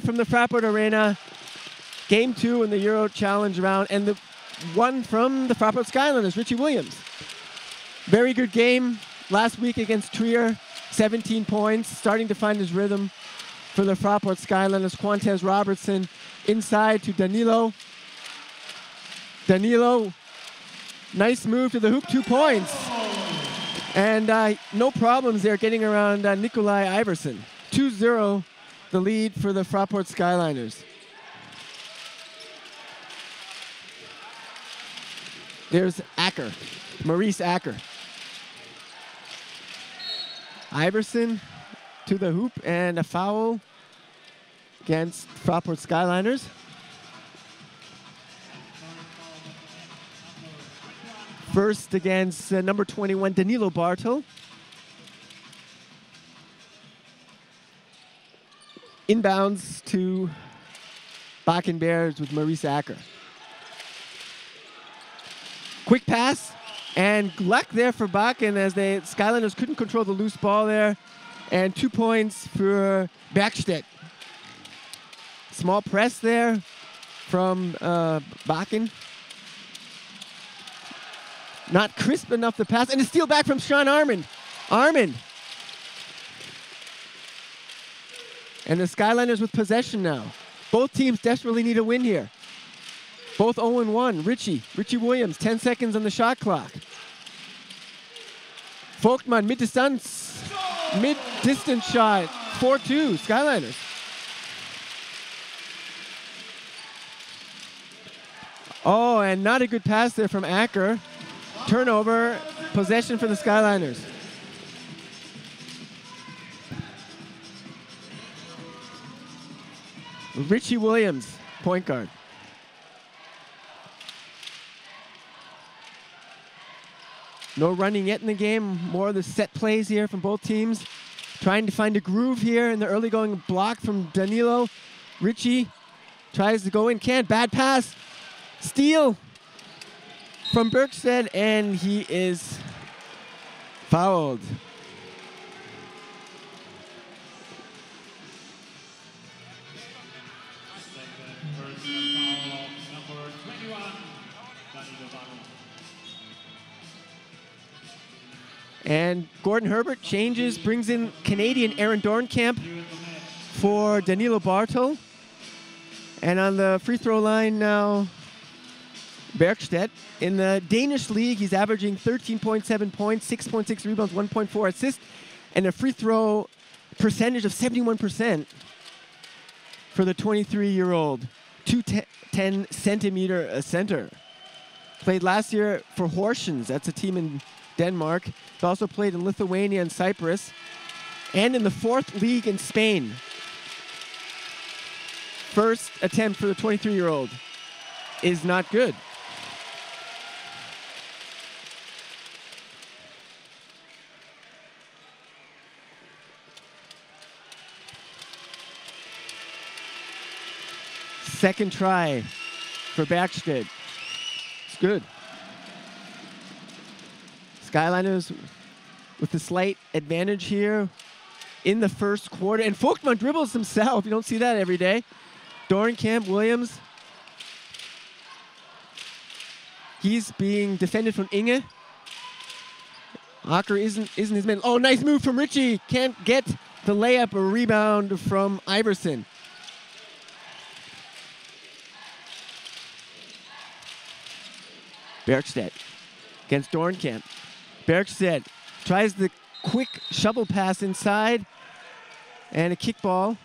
from the Fraport Arena. Game 2 in the EuroChallenge round, and the one from the Fraport Skyliners, Richie Williams. Very good game last week against Trier, 17 points, starting to find his rhythm for the Fraport Skyliners. Quantez Robertson inside to Danilo. Danilo, nice move to the hoop, 2 points. And no problems there getting around Nikolai Iverson. 2-0, the lead for the Fraport Skyliners. There's Acker, Maurice Acker. Iverson to the hoop, and a foul against Fraport Skyliners. First against number 21, Danilo Bartel. Inbounds to Bakken Bears with Maurice Acker. Quick pass, and luck there for Bakken as the Skyliners couldn't control the loose ball there. And 2 points for Bergstedt. Small press there from Bakken. Not crisp enough to pass, and a steal back from Sean Armand. Armand. And the Skyliners with possession now. Both teams desperately need a win here. Both 0-1. Richie Williams, 10 seconds on the shot clock. Vogtmann, mid-distance shot, 4-2, Skyliners. Oh, and not a good pass there from Acker. Turnover, possession for the Skyliners. Richie Williams, point guard. No running yet in the game. More of the set plays here from both teams. Trying to find a groove here in the early going block from Danilo. Richie tries to go in, can't. Bad pass. Steal from Bergstedt, and he is fouled. And Gordon Herbert changes, brings in Canadian Aaron Dornkamp for Danilo Bartel. And on the free throw line now, Bergstedt. In the Danish league, he's averaging 13.7 points, 6.6 rebounds, 1.4 assists, and a free throw percentage of 71% for the 23-year-old, 210 centimeter center. Played last year for Horsens. That's a team in Denmark. He also played in Lithuania and Cyprus, and in the 4th league in Spain. First attempt for the 23-year-old is not good. Second try for Bergstedt. It's good. Skyliners with a slight advantage here in the first quarter. And Vogtmann dribbles himself. You don't see that every day. Dornkamp, Williams. He's being defended from Inge. Acker isn't his man. Oh, nice move from Richie. Can't get the layup or rebound from Iverson. Bergstedt against Dornkamp. Bergstedt tries the quick shovel pass inside and a kickball.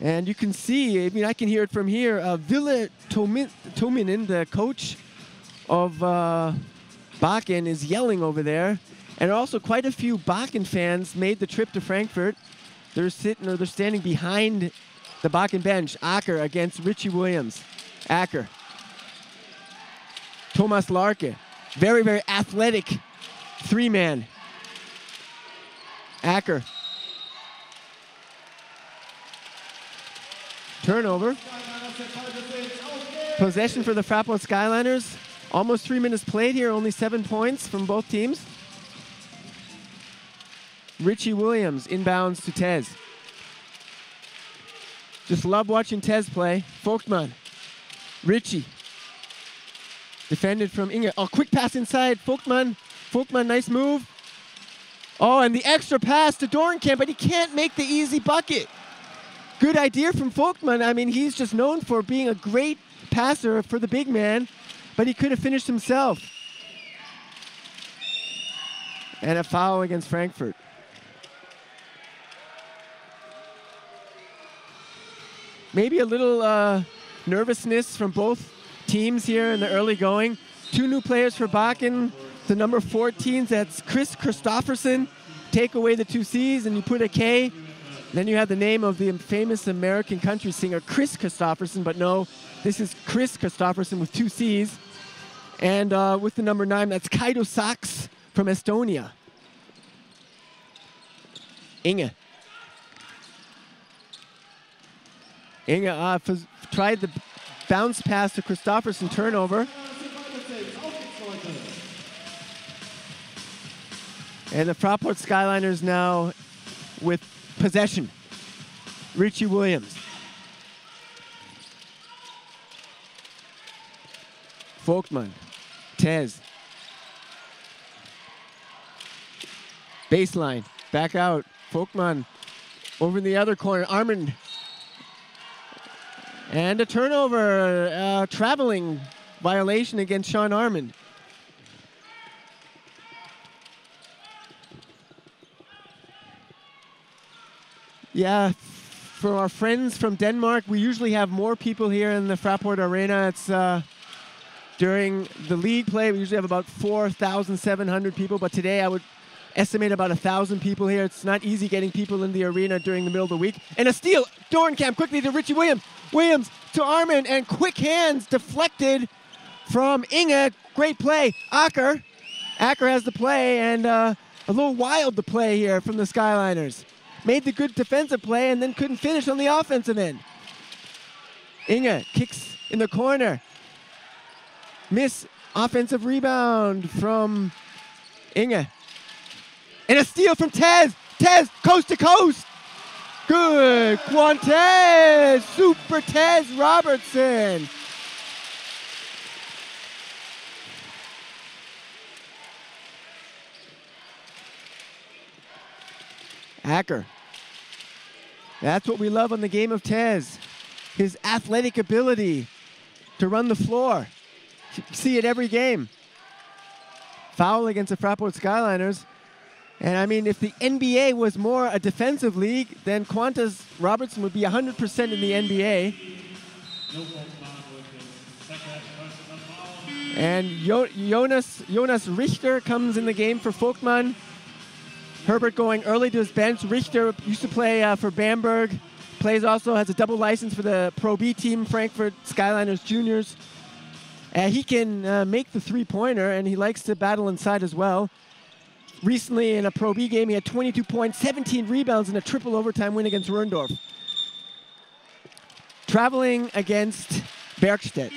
And you can see, I mean, I can hear it from here. Ville Tominen, the coach of Bakken, is yelling over there. And also quite a few Bakken fans made the trip to Frankfurt. They're standing behind the Bakken bench. Acker against Richie Williams. Acker. Thomas Larke. Very, very athletic 3-man. Acker. Turnover. Possession for the Fraport Skyliners. Almost 3 minutes played here, only 7 points from both teams. Richie Williams inbounds to Tez. Just love watching Tez play. Vogtmann. Ritchie. Defended from Inge. Oh, quick pass inside. Vogtmann. Vogtmann, nice move. Oh, and the extra pass to Doornkamp, but he can't make the easy bucket. Good idea from Vogtmann. I mean, he's just known for being a great passer for the big man, but he could have finished himself. And a foul against Frankfurt. Maybe a little nervousness from both teams here in the early going. 2 new players for Bakken. The number 14, that's Chris Christopherson. Take away the 2 C's and you put a K. Then you have the name of the famous American country singer, Chris Christopherson, but no, this is Chris Christopherson with 2 C's. And with the number 9, that's Kaido Sachs from Estonia. Inge. Inge tried the bounce pass to Christopherson, turnover. And the Fraport Skyliners now with possession. Richie Williams. Vogtmann. Tez. Baseline. Back out. Vogtmann over in the other corner. Armand. And a turnover. Traveling violation against Sean Armand. Yeah, for our friends from Denmark, we usually have more people here in the Fraport Arena. It's during the league play, we usually have about 4,700 people, but today I would estimate about 1,000 people here. It's not easy getting people in the arena during the middle of the week. And a steal, Doornkamp quickly to Richie Williams. Williams to Armand, and quick hands deflected from Inge. Great play. Acker has the play, and a little wild the play here from the Skyliners. Made the good defensive play and then couldn't finish on the offensive end. Inge kicks in the corner. Miss offensive rebound from Inge. And a steal from Tez. Tez, coast to coast. Good, Quantez, Super Tez Robertson. Acker. That's what we love on the game of Tez. His athletic ability to run the floor. You see it every game. Foul against the Fraport Skyliners. And I mean, if the NBA was more a defensive league, then Quantez Robertson would be 100% in the NBA. And Jonas Richter comes in the game for Vogtmann. Herbert going early to his bench. Richter used to play for Bamberg. Plays also, has a double license for the Pro B team, Frankfurt Skyliners Juniors. He can make the three-pointer, and he likes to battle inside as well. Recently in a Pro B game, he had 22 points, 17 rebounds in a triple overtime win against Röhrndorf. Traveling against Bergstedt.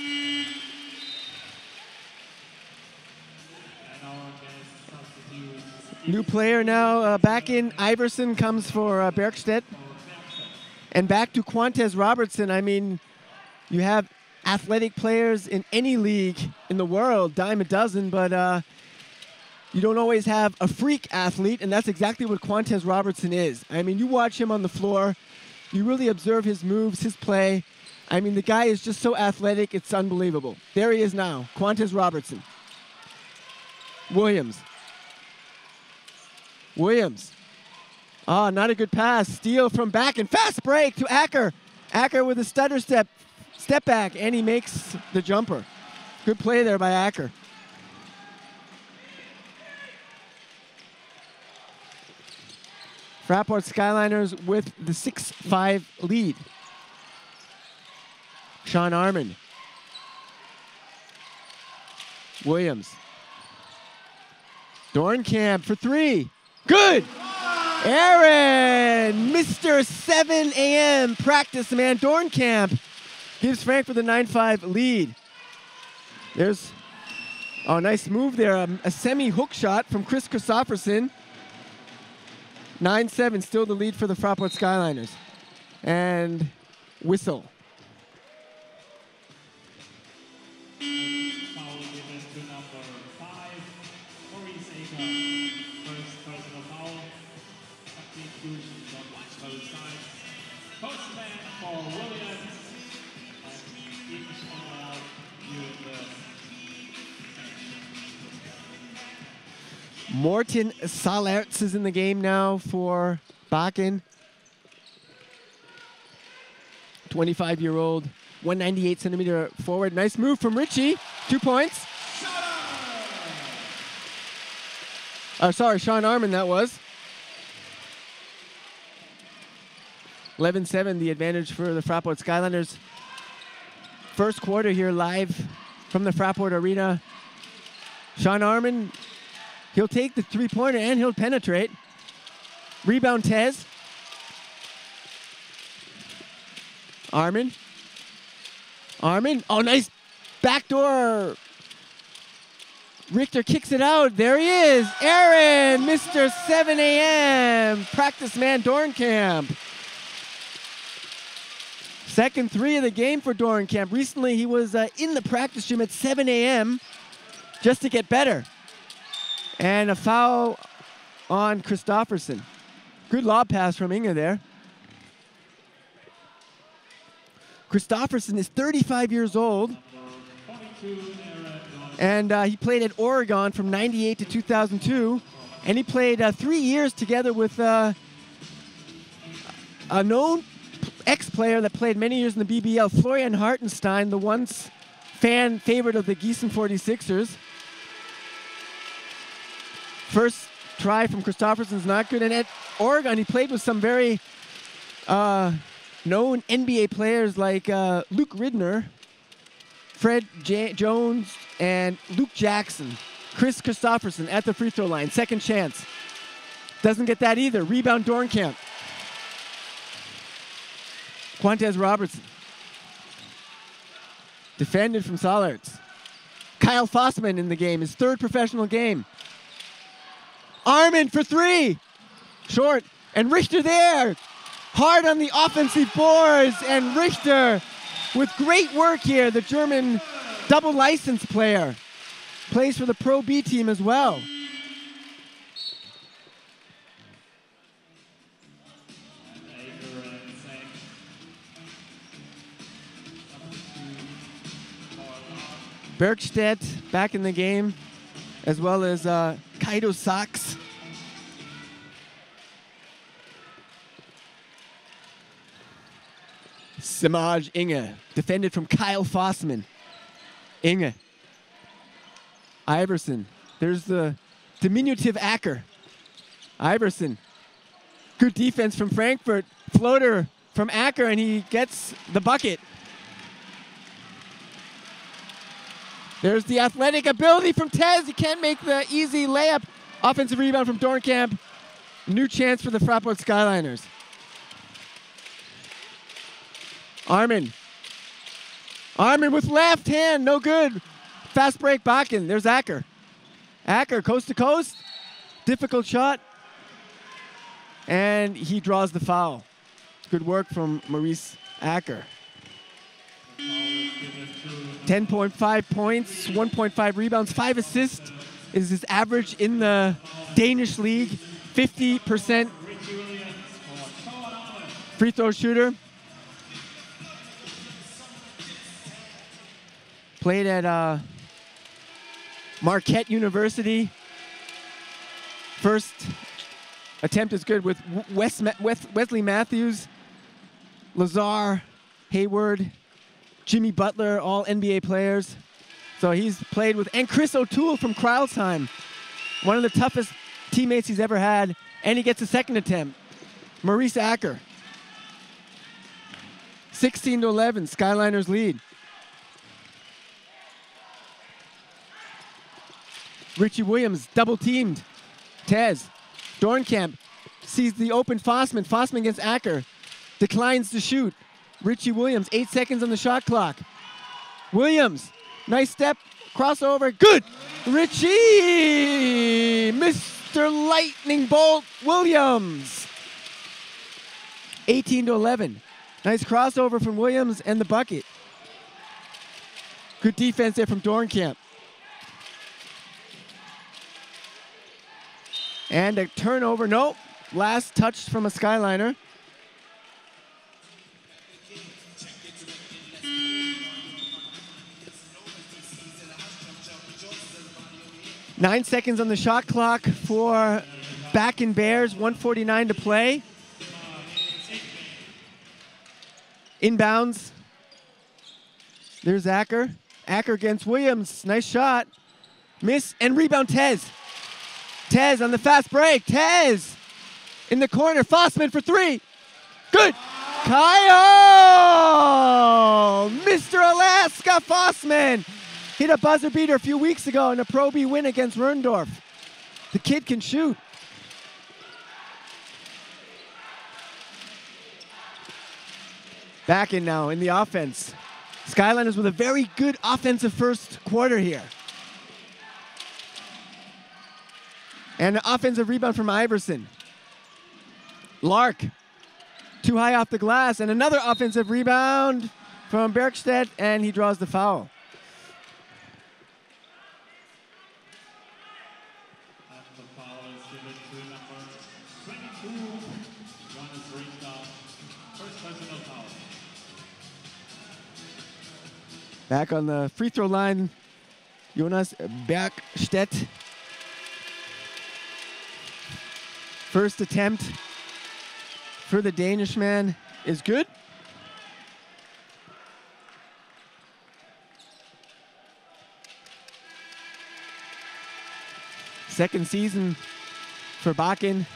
New player now, Bakken. Iverson comes for Bergstedt. And back to Quantez Robertson. I mean, you have athletic players in any league in the world, dime a dozen, but you don't always have a freak athlete, and that's exactly what Quantez Robertson is. I mean, you watch him on the floor, you really observe his moves, his play. I mean, the guy is just so athletic, it's unbelievable. There he is now, Quantez Robertson. Williams. Oh, not a good pass. Steal from Bakken. Fast break to Acker. Acker with a stutter step back, and he makes the jumper. Good play there by Acker. Fraport Skyliners with the 6-5 lead. Sean Armand. Williams. Doornkamp for three. Good. Aaron, Mr. 7 a.m. practice man. Doornkamp gives Frankfurt the 9-5 lead. There's, oh, nice move there. A semi-hook shot from Chris Christopherson. 9-7, still the lead for the Fraport Skyliners. And whistle. Foul given to number 5, Maurice Aker. First personal foul. Substitution from both sides. Postman for Williams. And each allowed use the Morten Salerts is in the game now for Bakken. 25-year-old, 198-centimeter forward. Nice move from Richie. 2 points. Sorry, Sean Armin that was. 11-7, the advantage for the FRAPORT Skyliners. First quarter here live from the FRAPORT Arena. Sean Armin, he'll take the three-pointer and he'll penetrate. Rebound Tez. Armin. Oh, nice backdoor. Richter kicks it out. There he is. Aaron, Mr. 7 a.m. Practice man Doornkamp. Second three of the game for Doornkamp. Recently, he was in the practice gym at 7 a.m. just to get better. And a foul on Christofferson. Good lob pass from Inge there. Christofferson is 35 years old. And he played at Oregon from 98 to 2002. And he played 3 years together with a known ex-player that played many years in the BBL, Florian Hartenstein, the once fan favorite of the Gießen 46ers. First try from Christofferson's not good. And at Oregon, he played with some very known NBA players like Luke Ridner, Fred Jones, and Luke Jackson. Chris Christofferson at the free throw line. Second chance. Doesn't get that either. Rebound Doornkamp. Quantez Robertson. Defended from Salerts. Kyle Fossman in the game, his third professional game. Armin for three. Short. And Richter there. Hard on the offensive boards. And Richter with great work here. The German double license player. Plays for the Pro B team as well. Bergstedt back in the game, as well as Kaido Sachs. Samaj Inge, defended from Kyle Fossman. Inge. Iverson. There's the diminutive Acker. Iverson. Good defense from Frankfurt. Floater from Acker, and he gets the bucket. There's the athletic ability from Tez. He can't make the easy layup. Offensive rebound from Doornkamp. New chance for the FRAPORT Skyliners. Armin. Armin with left hand, no good. Fast break Bakken. There's Acker. Acker, coast to coast. Difficult shot. And he draws the foul. Good work from Maurice Acker. 10.5 points, 1.5 rebounds, 5 assists is his average in the Danish league. 50% free throw shooter. Played at Marquette University. First attempt is good with Wesley Matthews, Lazar, Hayward, Jimmy Butler, all NBA players. So he's played with, and Chris O'Toole from Kreilsheim, one of the toughest teammates he's ever had, and he gets a second attempt. Maurice Acker. 16-11, Skyliners lead. Richie Williams double teamed. Tez. Doornkamp sees the open Fossman. Fossman against Acker. Declines to shoot. Richie Williams, 8 seconds on the shot clock. Williams, nice step, crossover, good. Richie, Mr. Lightning Bolt Williams. 18-11. Nice crossover from Williams and the bucket. Good defense there from Dornkamp. And a turnover. Nope. Last touch from a Skyliner. Nine seconds on the shot clock for Bakken Bears. 1:49 to play. Inbounds. There's Acker. Acker against Williams. Nice shot. Miss and rebound Tez. Tez on the fast break. Tez in the corner. Fossman for three. Good. Kyle! Mr. Alaska Fossman hit a buzzer beater a few weeks ago in a Pro B win against Rundorf. The kid can shoot. Back in now in the offense. Skyliners with a very good offensive first quarter here. And an offensive rebound from Iverson. Lark, too high off the glass, and another offensive rebound from Bergstedt, and he draws the foul. And the foul is given to number 22, Jonas Richter. First personal foul. Back on the free throw line, Jonas Bergstedt. First attempt for the Danishman is good. Second season for Bakken.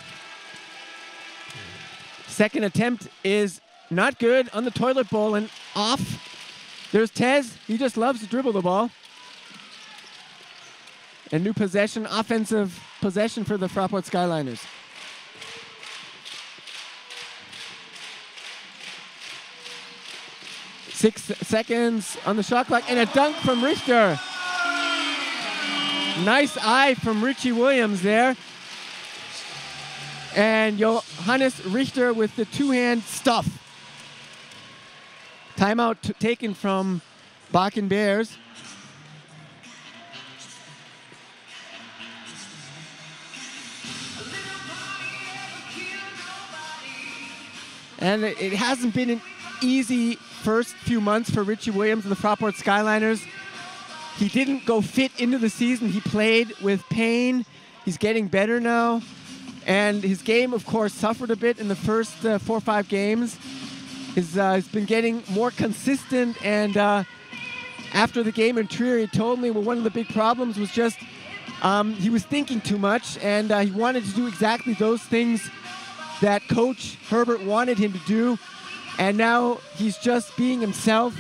Second attempt is not good on the toilet bowl and off. There's Tez. He just loves to dribble the ball. A new possession, offensive possession for the FRAPORT Skyliners. Six seconds on the shot clock and a dunk from Richter. Nice eye from Richie Williams there. And Johannes Richter with the two-hand stuff. Timeout taken from Bakken Bears. And it hasn't been an easy first few months for Richie Williams and the FRAPORT Skyliners. He didn't go fit into the season. He played with pain. He's getting better now. And his game, of course, suffered a bit in the first 4 or 5 games. He's been getting more consistent. And after the game in Trier, he told me, well, one of the big problems was just he was thinking too much. And he wanted to do exactly those things that Coach Herbert wanted him to do. And now he's just being himself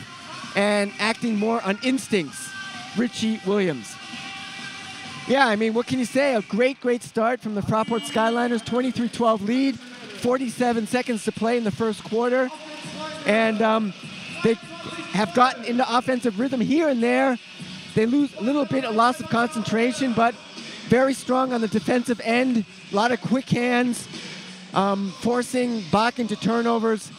and acting more on instincts. Richie Williams. Yeah, I mean, what can you say? A great, great start from the FRAPORT Skyliners. 23-12 lead. 47 seconds to play in the first quarter. And they have gotten into offensive rhythm here and there. They lose a little bit of loss of concentration, but very strong on the defensive end. A lot of quick hands, forcing Bakken to turnovers.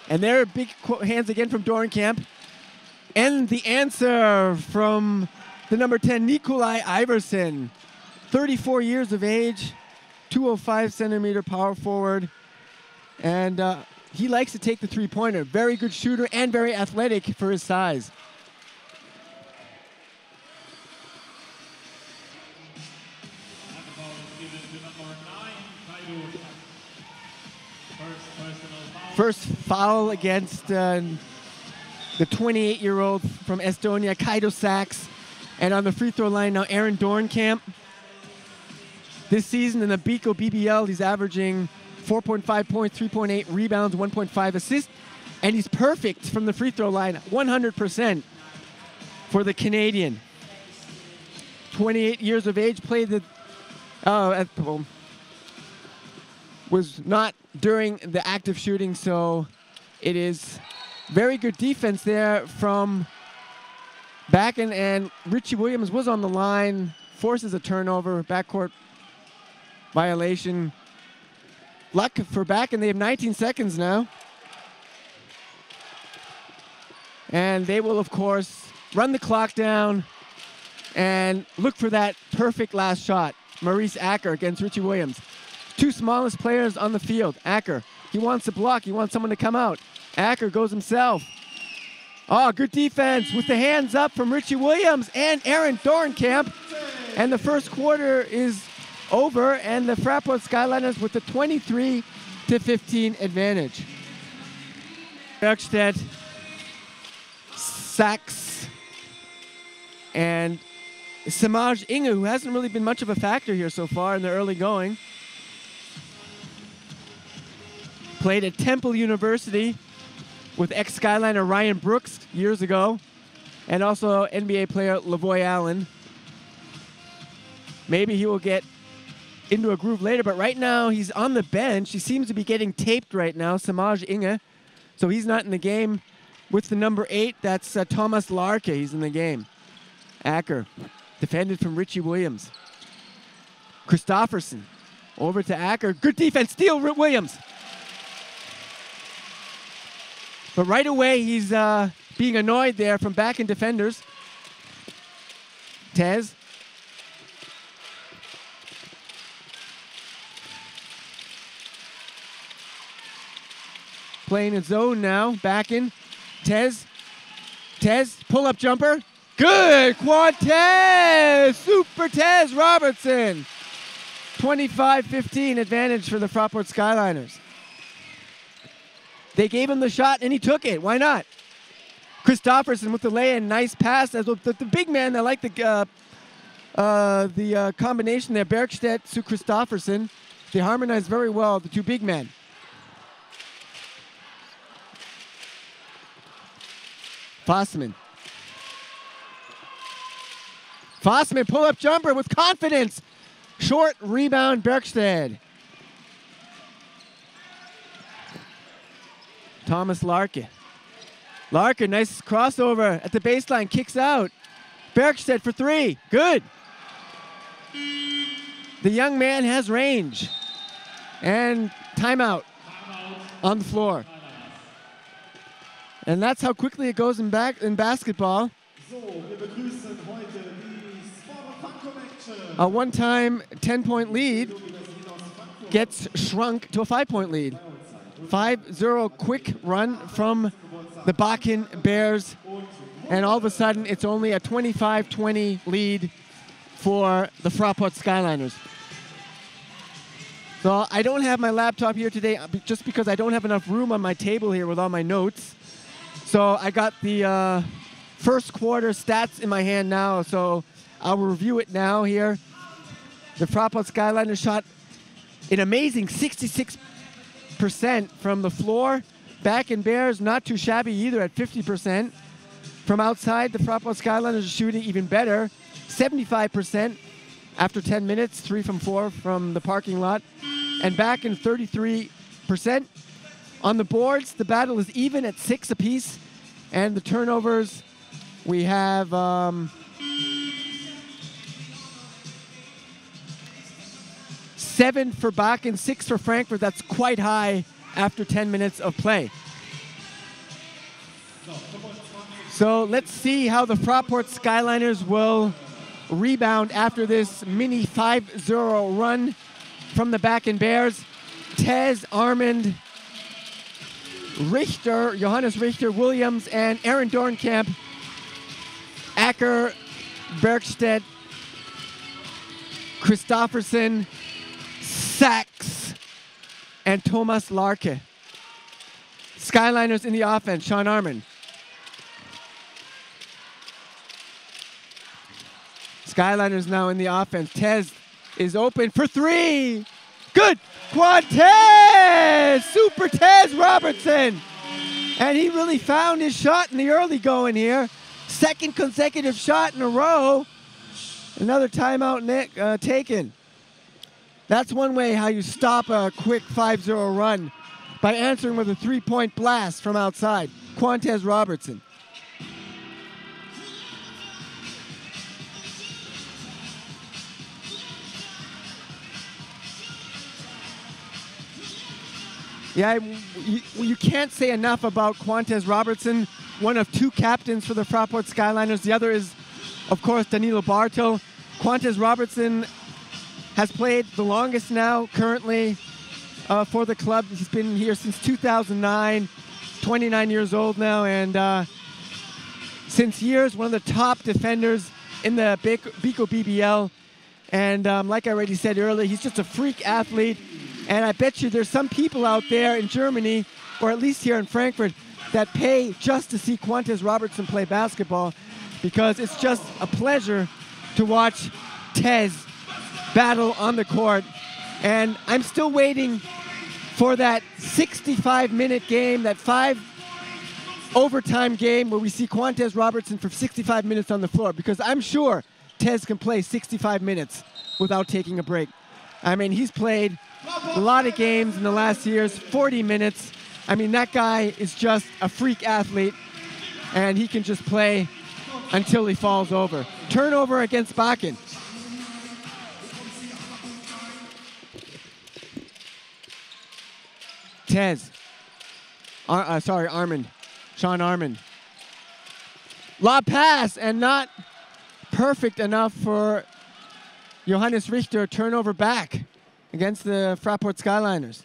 And there are big hands again from Dornkamp. And the answer from the number 10, Nikolai Iverson. 34 years of age, 205-centimeter power forward. And he likes to take the three-pointer. Very good shooter and very athletic for his size. And the ball is given to number 9, Kaido. First personal foul. First foul against the 28-year-old from Estonia, Kaido Sachs. And on the free throw line now, Aaron Dornkamp. This season in the Biko BBL, he's averaging 4.5 points, 3.8 rebounds, 1.5 assists. And he's perfect from the free throw line, 100% for the Canadian. 28 years of age, played the was not during the active shooting, so it is very good defense there from Bakken, and Richie Williams was on the line, forces a turnover, backcourt violation. Luck for Bakken, they have 19 seconds now. And they will, of course, run the clock down and look for that perfect last shot. Maurice Acker against Richie Williams. Two smallest players on the field. Acker, he wants to block. He wants someone to come out. Acker goes himself. Oh, good defense with the hands up from Richie Williams and Aaron Dornkamp. And the first quarter is over, and the Fraport Skyliners with the 23-15 advantage. Bergstedt, Sachs, and Samaj Inge, who hasn't really been much of a factor here so far in the early going. Played at Temple University with ex-Skyliner Ryan Brooks years ago, and also NBA player Lavoy Allen. Maybe he will get into a groove later, but right now he's on the bench. He seems to be getting taped right now, Samaj Inge. So he's not in the game. With the number 8, that's Thomas Larke. He's in the game. Acker, defended from Richie Williams. Christofferson, over to Acker. Good defense, steal Williams. But right away, he's being annoyed there from Bakken defenders. Tez. Playing in zone now, Bakken. Tez, pull-up jumper. Good, quad Tez, super Tez Robertson. 25-15 advantage for the Fraport Skyliners. They gave him the shot and he took it, why not? Christofferson with the lay-in, nice pass. As the big man, I like the combination there, Bergstedt to Christofferson. They harmonize very well, the two big men. Fossman, pull-up jumper with confidence. Short rebound, Bergstedt. Thomas Larke. Larke, nice crossover at the baseline, kicks out. Bergstedt for 3, good. The young man has range. And timeout on the floor. And that's how quickly it goes in basketball. A one-time 10-point lead gets shrunk to a 5-point lead. 5-0 quick run from the Bakken Bears. And all of a sudden, it's only a 25-20 lead for the Fraport Skyliners. So I don't have my laptop here today just because I don't have enough room on my table here with all my notes. So I got the first quarter stats in my hand now, so I'll review it now here. The Fraport Skyliners shot an amazing 66% from the floor. Bakken Bears, not too shabby either at 50%. From outside, the Fraport Skyliners are shooting even better, 75% after 10 minutes, 3 from 4 from the parking lot. And Bakken 33%. On the boards, the battle is even at 6 apiece. And the turnovers, we have 7 for Bakken, 6 for Frankfurt. That's quite high after 10 minutes of play. So let's see how the Fraport Skyliners will rebound after this mini 5-0 run from the Bakken Bears. Tez, Armand, Richter, Johannes Richter, Williams, and Aaron Dornkamp, Acker, Bergstedt, Christofferson, Sachs, and Thomas Larke. Skyliners in the offense, Sean Armand. Skyliners now in the offense. Tez is open for 3. Good. Quad Tez! Super Tez Robertson! And he really found his shot in the early going here. Second consecutive shot in a row. Another timeout taken. That's one way how you stop a quick 5-0 run, by answering with a 3-point blast from outside. Quantez Robertson. Yeah, you can't say enough about Quantez Robertson, one of 2 captains for the Fraport Skyliners. The other is, of course, Danilo Bartel. Quantez Robertson has played the longest now, currently, for the club. He's been here since 2009, 29 years old now, and since years, one of the top defenders in the Biko BBL. And like I already said earlier, he's just a freak athlete. And I bet you there's some people out there in Germany, or at least here in Frankfurt, that pay just to see Quantez Robertson play basketball, because it's just a pleasure to watch Tez battle on the court. And I'm still waiting for that 65-minute game, that 5 overtime game where we see Quantez Robertson for 65 minutes on the floor, because I'm sure Tez can play 65 minutes without taking a break. I mean, he's played a lot of games in the last years, 40 minutes. I mean, that guy is just a freak athlete, and he can just play until he falls over. Turnover against Bakken. Tez. Armand. Sean Armand. Lob pass, and not perfect enough for Johannes Richter. Turnover back against the Fraport Skyliners.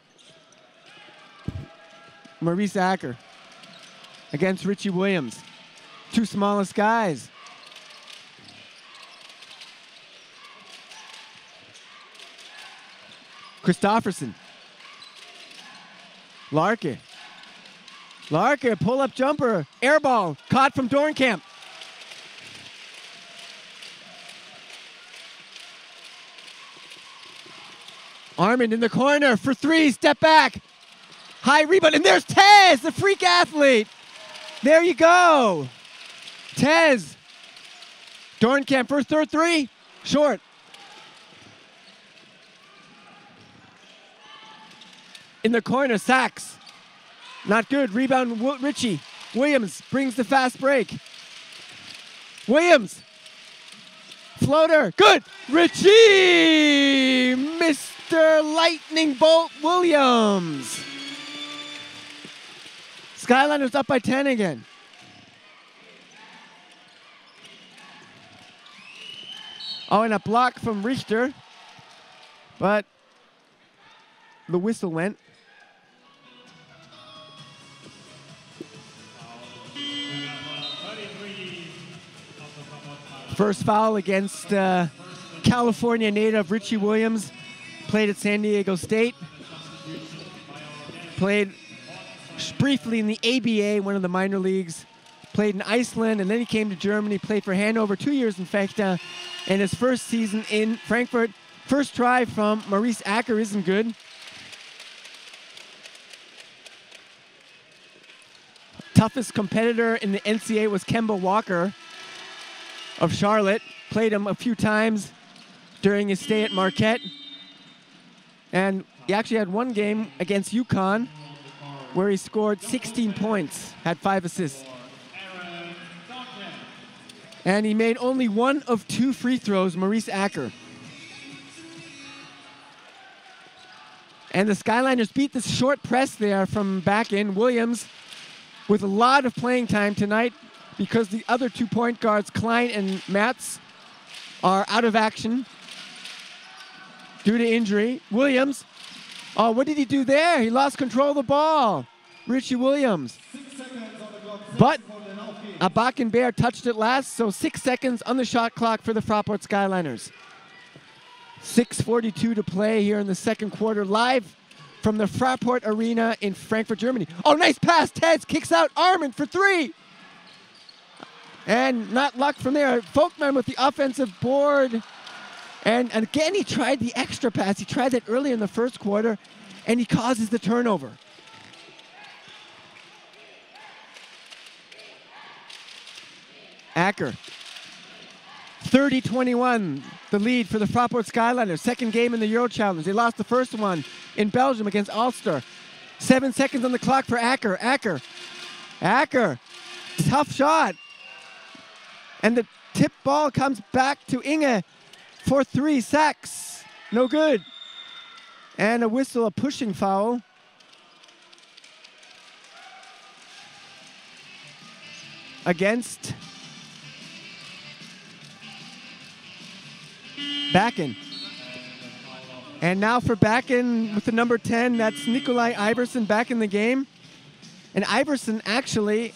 Maurice Acker against Richie Williams. 2 smallest guys. Christofferson. Larke. Larke, pull-up jumper. Air ball, caught from Dornkamp. Armand in the corner for 3, step back. High rebound, and there's Tez, the freak athlete. There you go. Tez. Dornkamp for third 3, short. In the corner, Sachs. Not good, rebound Richie. Williams brings the fast break. Williams. Floater, good. Richie, Mr. Lightning Bolt Williams. Skyliners up by 10 again. Oh, and a block from Richter, but the whistle went. First foul against California native Richie Williams. Played at San Diego State. Played briefly in the ABA, one of the minor leagues. Played in Iceland, and then he came to Germany. Played for Hanover 2 years in Fechter. And his first season in Frankfurt. First try from Maurice Acker isn't good. Toughest competitor in the NCAA was Kemba Walker of Charlotte. Played him a few times during his stay at Marquette. And he actually had one game against UConn where he scored 16 points, had 5 assists. And he made only 1 of 2 free throws, Maurice Acker. And the Skyliners beat the short press there from Bakken. Williams with a lot of playing time tonight because the other 2 point guards, Klein and Matz, are out of action due to injury. Williams, oh, what did he do there? He lost control of the ball. Richie Williams. But a Bakken Bear touched it last, so 6 seconds on the shot clock for the Fraport Skyliners. 6:42 to play here in the second quarter, live from the Fraport Arena in Frankfurt, Germany. Oh, nice pass. Tez kicks out Armand for 3. And not luck from there. Folkman with the offensive board. And again, he tried the extra pass. He tried that early in the first quarter, and he causes the turnover. Acker. 30-21. the lead for the FRAPORT Skyliners. Second game in the EuroChallenge. They lost the first one in Belgium against Ulster. 7 seconds on the clock for Acker. Acker, tough shot. And the tip ball comes back to Inge for 3 sacks. No good. And a whistle, a pushing foul. Against Bakken. And now for Bakken with the number 10, that's Nikolai Iversen back in the game. And Iversen actually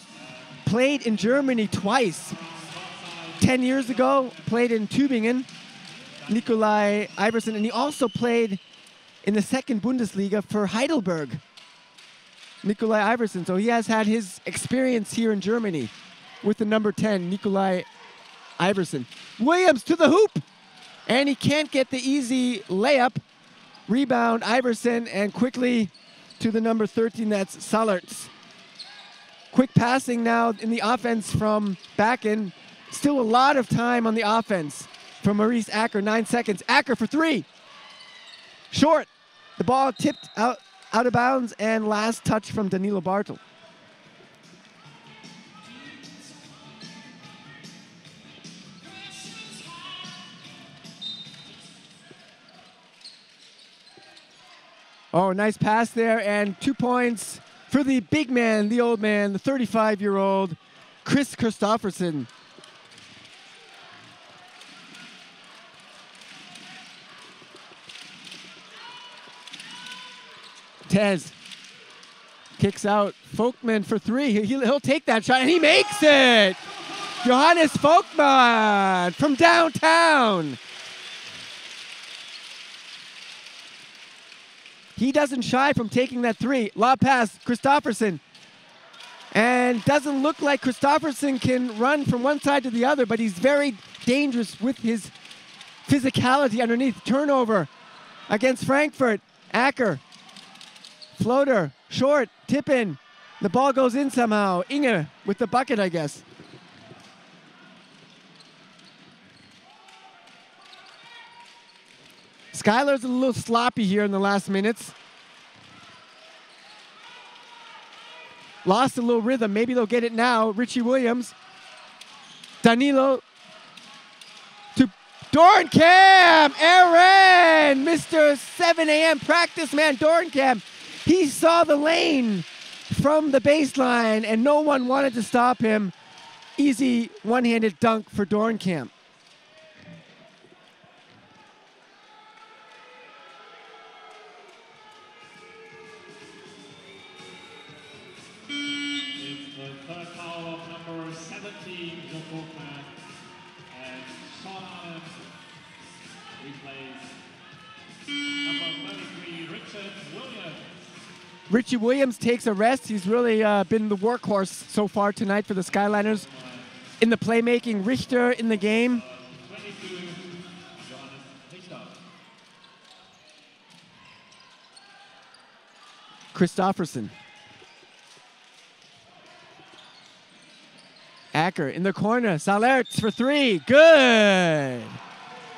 played in Germany twice. 10 years ago, played in Tübingen, Nikolai Iversen, and he also played in the second Bundesliga for Heidelberg, Nikolai Iversen. So he has had his experience here in Germany with the number 10, Nikolai Iversen. Williams to the hoop, and he can't get the easy layup. Rebound, Iversen, and quickly to the number 13, that's Salerts. Quick passing now in the offense from Bakken. Still a lot of time on the offense from Maurice Acker, 9 seconds. Acker for 3. Short. The ball tipped out of bounds, and last touch from Danilo Bartel. Oh, nice pass there, and 2 points for the big man, the old man, the 35-year-old Chris Christofferson. Tez kicks out. Folkman for 3. He'll take that shot, and he makes it! Johannes Folkman from downtown. He doesn't shy from taking that 3. Lob pass, Christofferson. And doesn't look like Christofferson can run from one side to the other, but he's very dangerous with his physicality underneath. Turnover against Frankfurt. Acker. Floater, short, tip in. The ball goes in somehow. Inge with the bucket, I guess. Skylar's a little sloppy here in the last minutes. Lost a little rhythm. Maybe they'll get it now. Richie Williams. Danilo to Dornkamp. Aaron, Mr. 7 a.m. practice man, Dornkamp. He saw the lane from the baseline, and no one wanted to stop him. Easy one-handed dunk for Dornkamp. It's the third foul of number 17, Joe Folkman, and Sean Allen replays number 33, Richard Williams. Richie Williams takes a rest. He's really been the workhorse so far tonight for the Skyliners. In the playmaking, Richter in the game. 22, Johannes Richter. Christofferson. Acker in the corner. Salerts for 3. Good.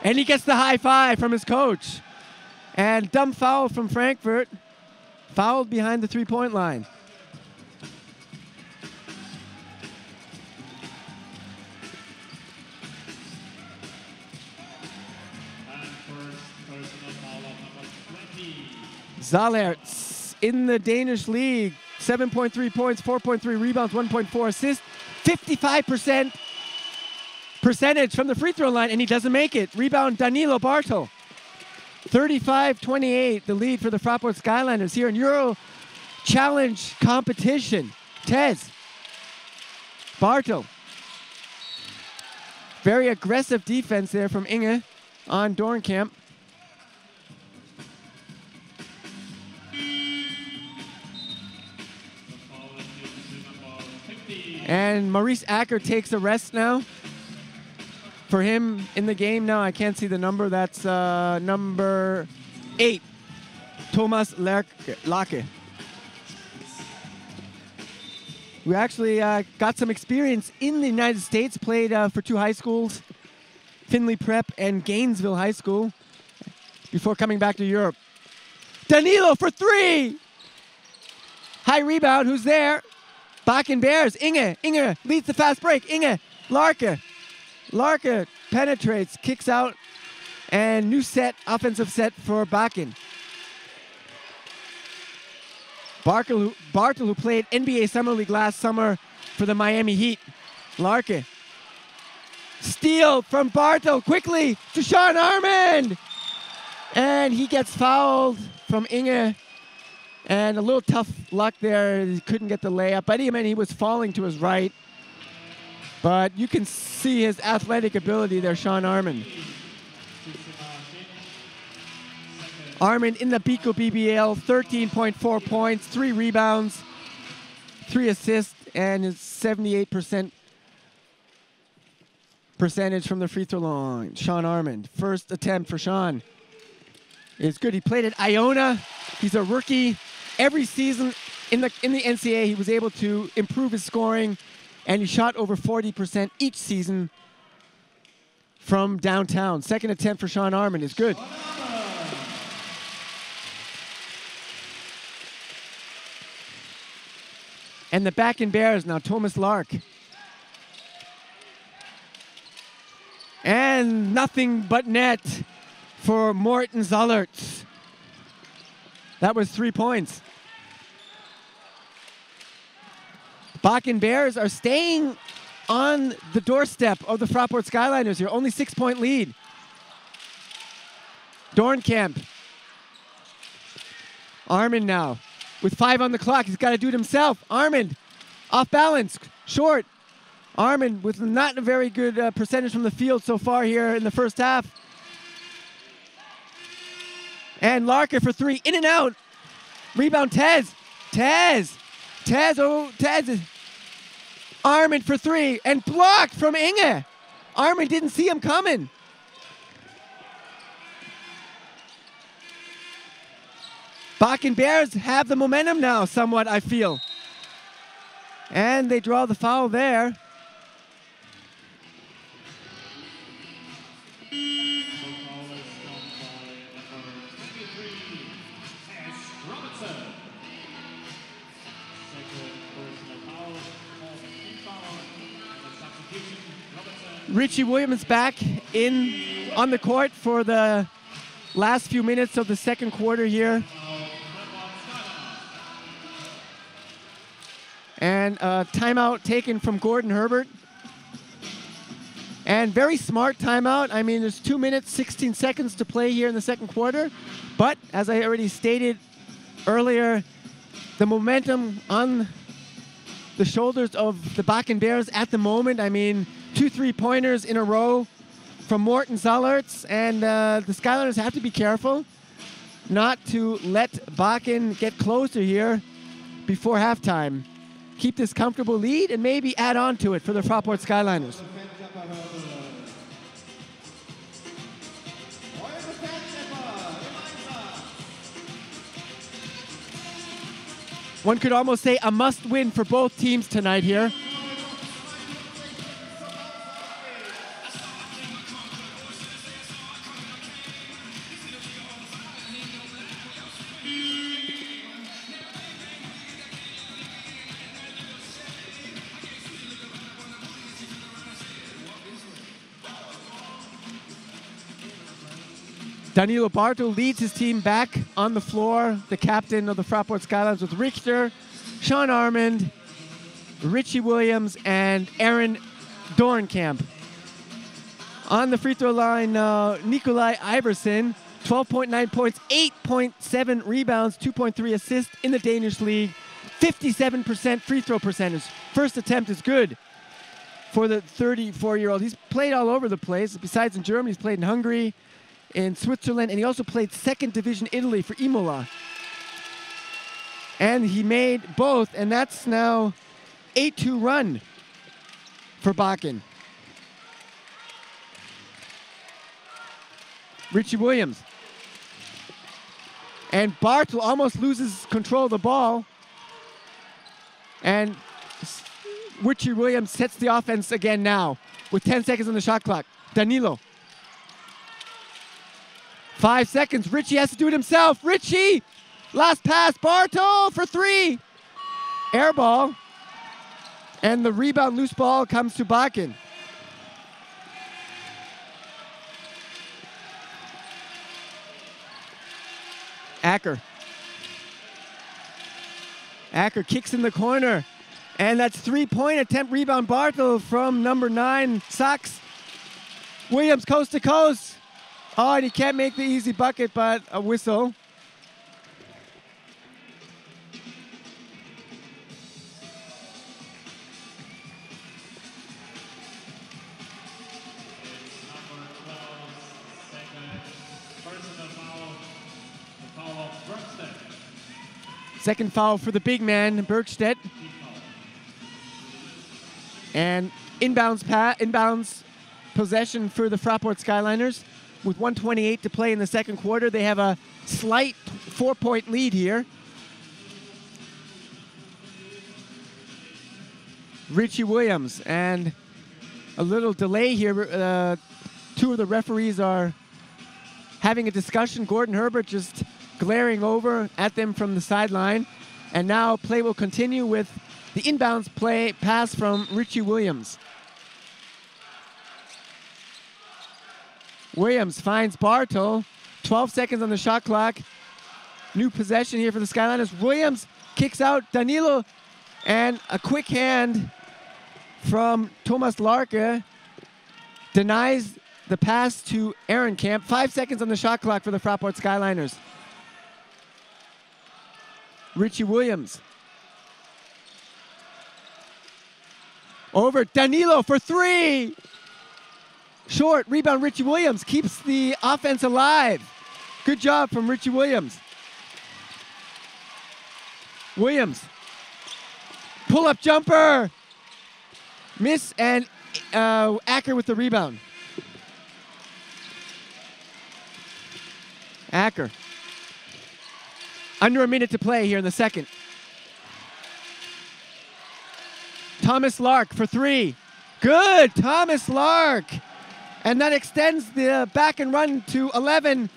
And he gets the high five from his coach. And dumb foul from Frankfurt. Fouled behind the three-point line. And first personal foul of number 20. Salerts in the Danish league. 7.3 points, 4.3 rebounds, 1.4 assists. 55% percentage from the free throw line, and he doesn't make it. Rebound, Danilo Bartel. 35-28, the lead for the FRAPORT Skyliners here in EuroChallenge competition. Tez. Bartel. Very aggressive defense there from Inge on Dornkamp. And Maurice Acker takes a rest now. For him in the game now, I can't see the number. That's number 8, Thomas Lake. We actually got some experience in the United States, played for 2 high schools Findlay Prep and Gainesville High School before coming back to Europe. Danilo for three! High rebound, who's there? Bakken Bears, Inge leads the fast break, Inge, Larke penetrates, kicks out, and new set, offensive set for Bakken. Bartle, who played NBA Summer League last summer for the Miami Heat. Larke. Steal from Bartle, quickly to Sean Armand! And he gets fouled from Inge. And a little tough luck there. He couldn't get the layup. But he was falling to his right. But you can see his athletic ability there, Sean Armand. Armand in the Bico BBL, 13.4 points, 3 rebounds, 3 assists, and his 78% percentage from the free throw line. Sean Armand, first attempt for Sean is good. He played at Iona. He's a rookie. Every season in the NCAA, he was able to improve his scoring, and he shot over 40% each season from downtown. Second attempt for Sean Armand is good. And the Bakken Bears now, Thomas Lark. And nothing but net for Morten Zollerts. That was 3 points. Bakken Bears are staying on the doorstep of the Fraport Skyliners here. Only 6-point lead. Dornkamp. Armand now. With 5 on the clock, he's got to do it himself. Armand, off balance, short. Armand with not a very good percentage from the field so far here in the first half. And Larker for 3, in and out. Rebound, Tez. Armand for 3, and blocked from Inge. Armand didn't see him coming. Bakken Bears have the momentum now, somewhat, I feel. And they draw the foul there. Richie Williams back on the court for the last few minutes of the second quarter here. And a timeout taken from Gordon Herbert. And very smart timeout. I mean, there's 2 minutes, 16 seconds to play here in the second quarter. But as I already stated earlier, the momentum on the shoulders of the Bakken Bears at the moment. I mean, 2 3-pointers in a row from Morten Zollerts. And the Skyliners have to be careful not to let Bakken get closer here before halftime. Keep this comfortable lead and maybe add on to it for the Fraport Skyliners. One could almost say a must-win for both teams tonight here. Danilo Barto leads his team back on the floor, the captain of the Fraport Skyliners, with Richter, Sean Armand, Richie Williams, and Aaron Dornkamp. On the free throw line, Nikolai Iverson, 12.9 points, 8.7 rebounds, 2.3 assists in the Danish league, 57% free throw percentage. First attempt is good for the 34-year-old. He's played all over the place. Besides in Germany, he's played in Hungary, in Switzerland, and he also played second division Italy for Imola. And he made both, and that's now 8-2 run for Bakken. Richie Williams. And Bartle almost loses control of the ball. And Richie Williams sets the offense again now with 10 seconds on the shot clock. Danilo 5 seconds. Richie has to do it himself. Richie! Last pass. Bartol for 3. Air ball. And the rebound loose ball comes to Bakken. Acker. Acker kicks in the corner. And that's 3-point attempt rebound Bartel from number 9, Sachs. Williams coast to coast. Oh, and he can't make the easy bucket, but a whistle. Second foul for the big man, Bergstedt. And inbounds possession for the Fraport Skyliners. With 1:28 to play in the second quarter, they have a slight 4-point lead here. Richie Williams, and a little delay here. Two of the referees are having a discussion. Gordon Herbert just glaring over at them from the sideline. And now play will continue with the inbounds pass from Richie Williams. Williams finds Bartel. 12 seconds on the shot clock. New possession here for the Skyliners. Williams kicks out Danilo, and a quick hand from Thomas Larke denies the pass to Ehrenkamp. 5 seconds on the shot clock for the Fraport Skyliners. Richie Williams. Over Danilo for 3. Short rebound. Richie Williams keeps the offense alive. Good job from Richie Williams. Williams. Pull-up jumper. Miss, and Acker with the rebound. Acker. Under a minute to play here in the second. Thomas Lark for 3. Good, Thomas Lark. And that extends the back and run to 11.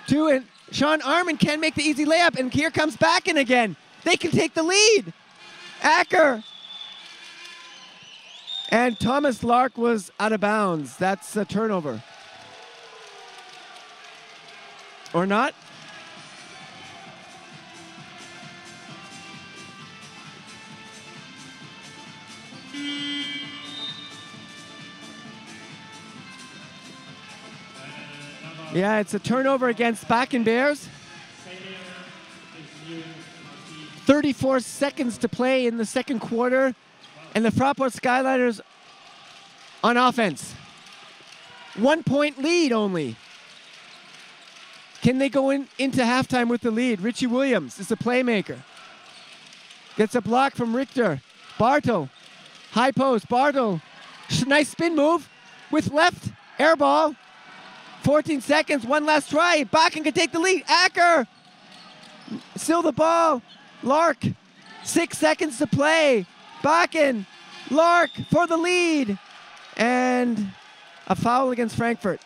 And Sean Arman can't make the easy layup, and here comes Bakken again. They can take the lead. Acker. And Thomas Lark was out of bounds. That's a turnover. Or not? Yeah, it's a turnover against Bakken Bears. 34 seconds to play in the second quarter, and the Fraport Skyliners on offense. 1-point lead only. Can they go into halftime with the lead? Richie Williams is the playmaker. Gets a block from Richter. Bartel, high post. Bartel, nice spin move with left, air ball. 14 seconds, one last try. Bakken can take the lead. Acker, still the ball. Lark, 6 seconds to play. Bakken, Lark for the lead. And a foul against Frankfurt.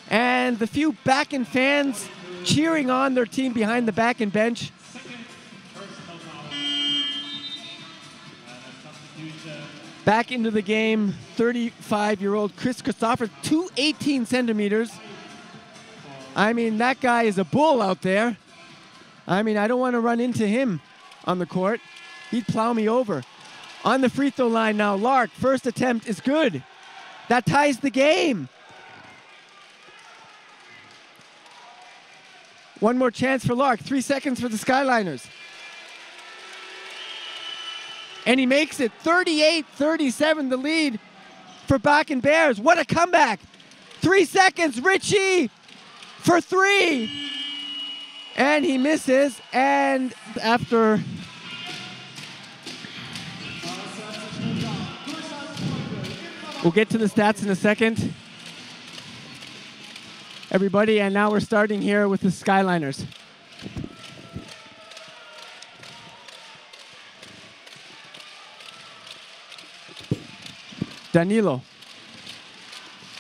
And the few Bakken fans cheering on their team behind the Bakken bench. Back into the game, 35-year-old Chris Christopher, 218 centimeters. I mean, that guy is a bull out there. I mean, I don't want to run into him on the court. He'd plow me over. On the free throw line now, Lark, first attempt is good. That ties the game. One more chance for Lark, 3 seconds for the Skyliners. And he makes it 38-37, the lead for Bakken Bears. What a comeback. 3 seconds, Richie for 3. And he misses, and after we'll get to the stats in a second, everybody, and now we're starting here with the Skyliners. Danilo.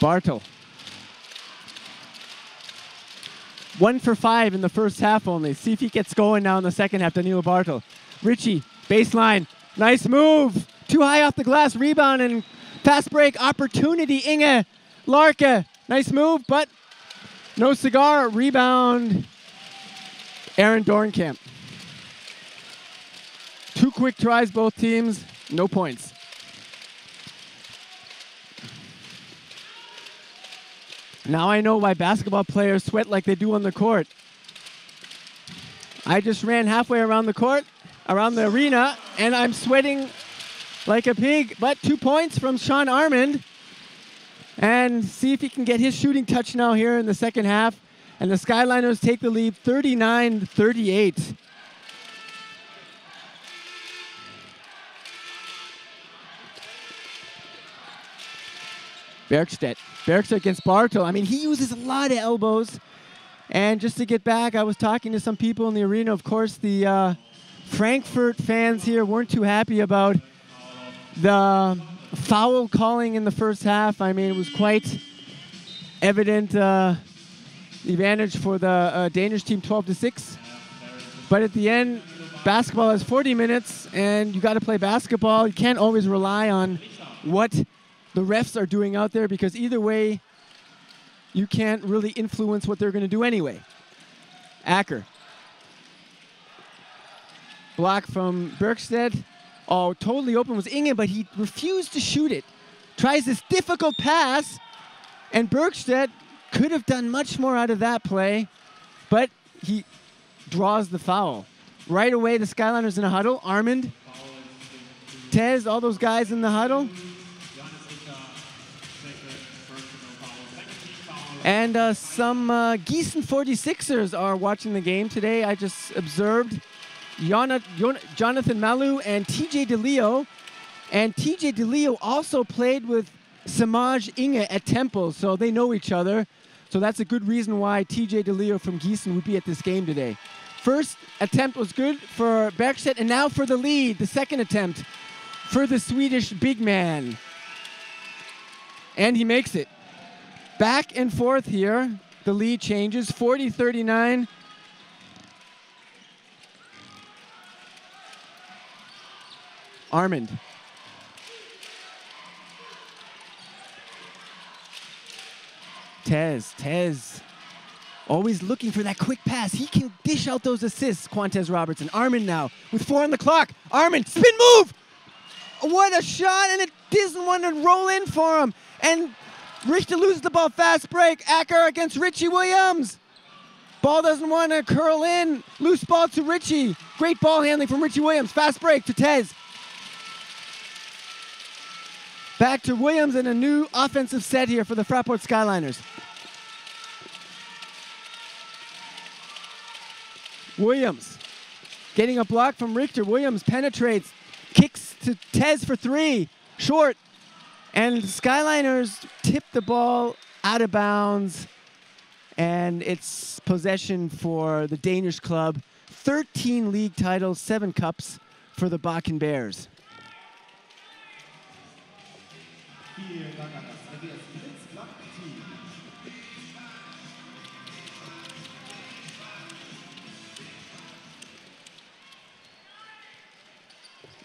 Bartel. 1 for 5 in the first half only. See if he gets going now in the second half, Danilo Bartel. Richie, baseline. Nice move. Too high off the glass. Rebound and fast break opportunity. Inge Larke. Nice move, but no cigar. Rebound. Aaron Dornkamp. 2 quick tries, both teams. No points. Now I know why basketball players sweat like they do on the court. I just ran halfway around the court, around the arena, and I'm sweating like a pig. But 2 points from Sean Armand. And see if he can get his shooting touch now here in the second half. And the Skyliners take the lead 39-38. Bergstedt against Bartel. I mean, he uses a lot of elbows. And just to get back, I was talking to some people in the arena. Of course, the Frankfurt fans here weren't too happy about the foul calling in the first half. I mean, it was quite evident the advantage for the Danish team, 12-6. But at the end, basketball has 40 minutes, and you got to play basketball. You can't always rely on what the refs are doing out there, because either way, you can't really influence what they're going to do anyway. Acker. Block from Bergstedt. Oh, totally open was Inge, but he refused to shoot it. Tries this difficult pass, and Bergstedt could have done much more out of that play, but he draws the foul. Right away, the Skyliners in a huddle. Armand, Tez, all those guys in the huddle. And some Gießen 46ers are watching the game today. I just observed Jonathan Malu and TJ DeLeo. And TJ DeLeo also played with Samaj Inge at Temple, so they know each other. So that's a good reason why TJ DeLeo from Gießen would be at this game today. First attempt was good for Bergstedt, and now for the lead, the second attempt for the Swedish big man. And he makes it. Back and forth here. The lead changes, 40-39. Armand. Tez. Always looking for that quick pass. He can dish out those assists, Quantez Robertson. Armand now with 4 on the clock. Armand, spin move! What a shot, and it doesn't want to roll in for him. And Richter loses the ball, fast break. Acker against Richie Williams. Ball doesn't want to curl in. Loose ball to Richie. Great ball handling from Richie Williams. Fast break to Tez. Back to Williams and a new offensive set here for the Fraport Skyliners. Williams getting a block from Richter. Williams penetrates, kicks to Tez for 3. Short. And Skyliners tip the ball out of bounds, and it's possession for the Danish club. 13 league titles, 7 cups for the Bakken Bears.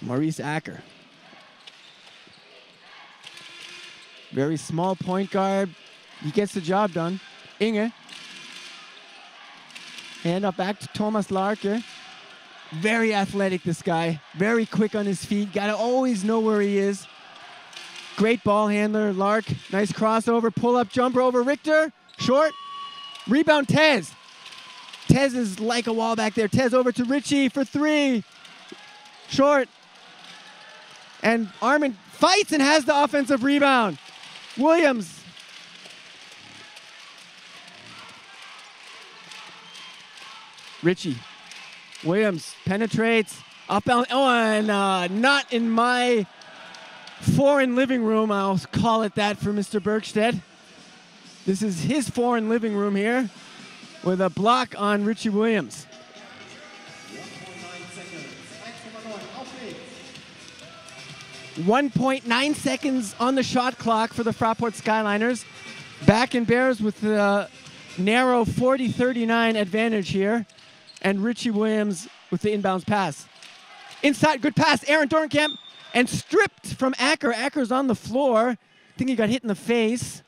Maurice Acker. Very small point guard. He gets the job done. Inge. Hand up back to Thomas Larke. Very athletic, this guy. Very quick on his feet. Got to always know where he is. Great ball handler, Lark. Nice crossover, pull-up jumper over Richter. Short. Rebound, Tez. Tez is like a wall back there. Tez over to Richie for 3. Short. And Armand fights and has the offensive rebound. Williams. Richie. Williams penetrates. Up, oh, and not in my foreign living room, I'll call it that for Mr. Bergstedt. This is his foreign living room here with a block on Richie Williams. 1.9 seconds on the shot clock for the Fraport Skyliners. Bakken Bears with the narrow 40-39 advantage here. And Richie Williams with the inbounds pass. Inside, good pass, Aaron Dornkamp. And stripped from Acker. Acker's on the floor. I think he got hit in the face.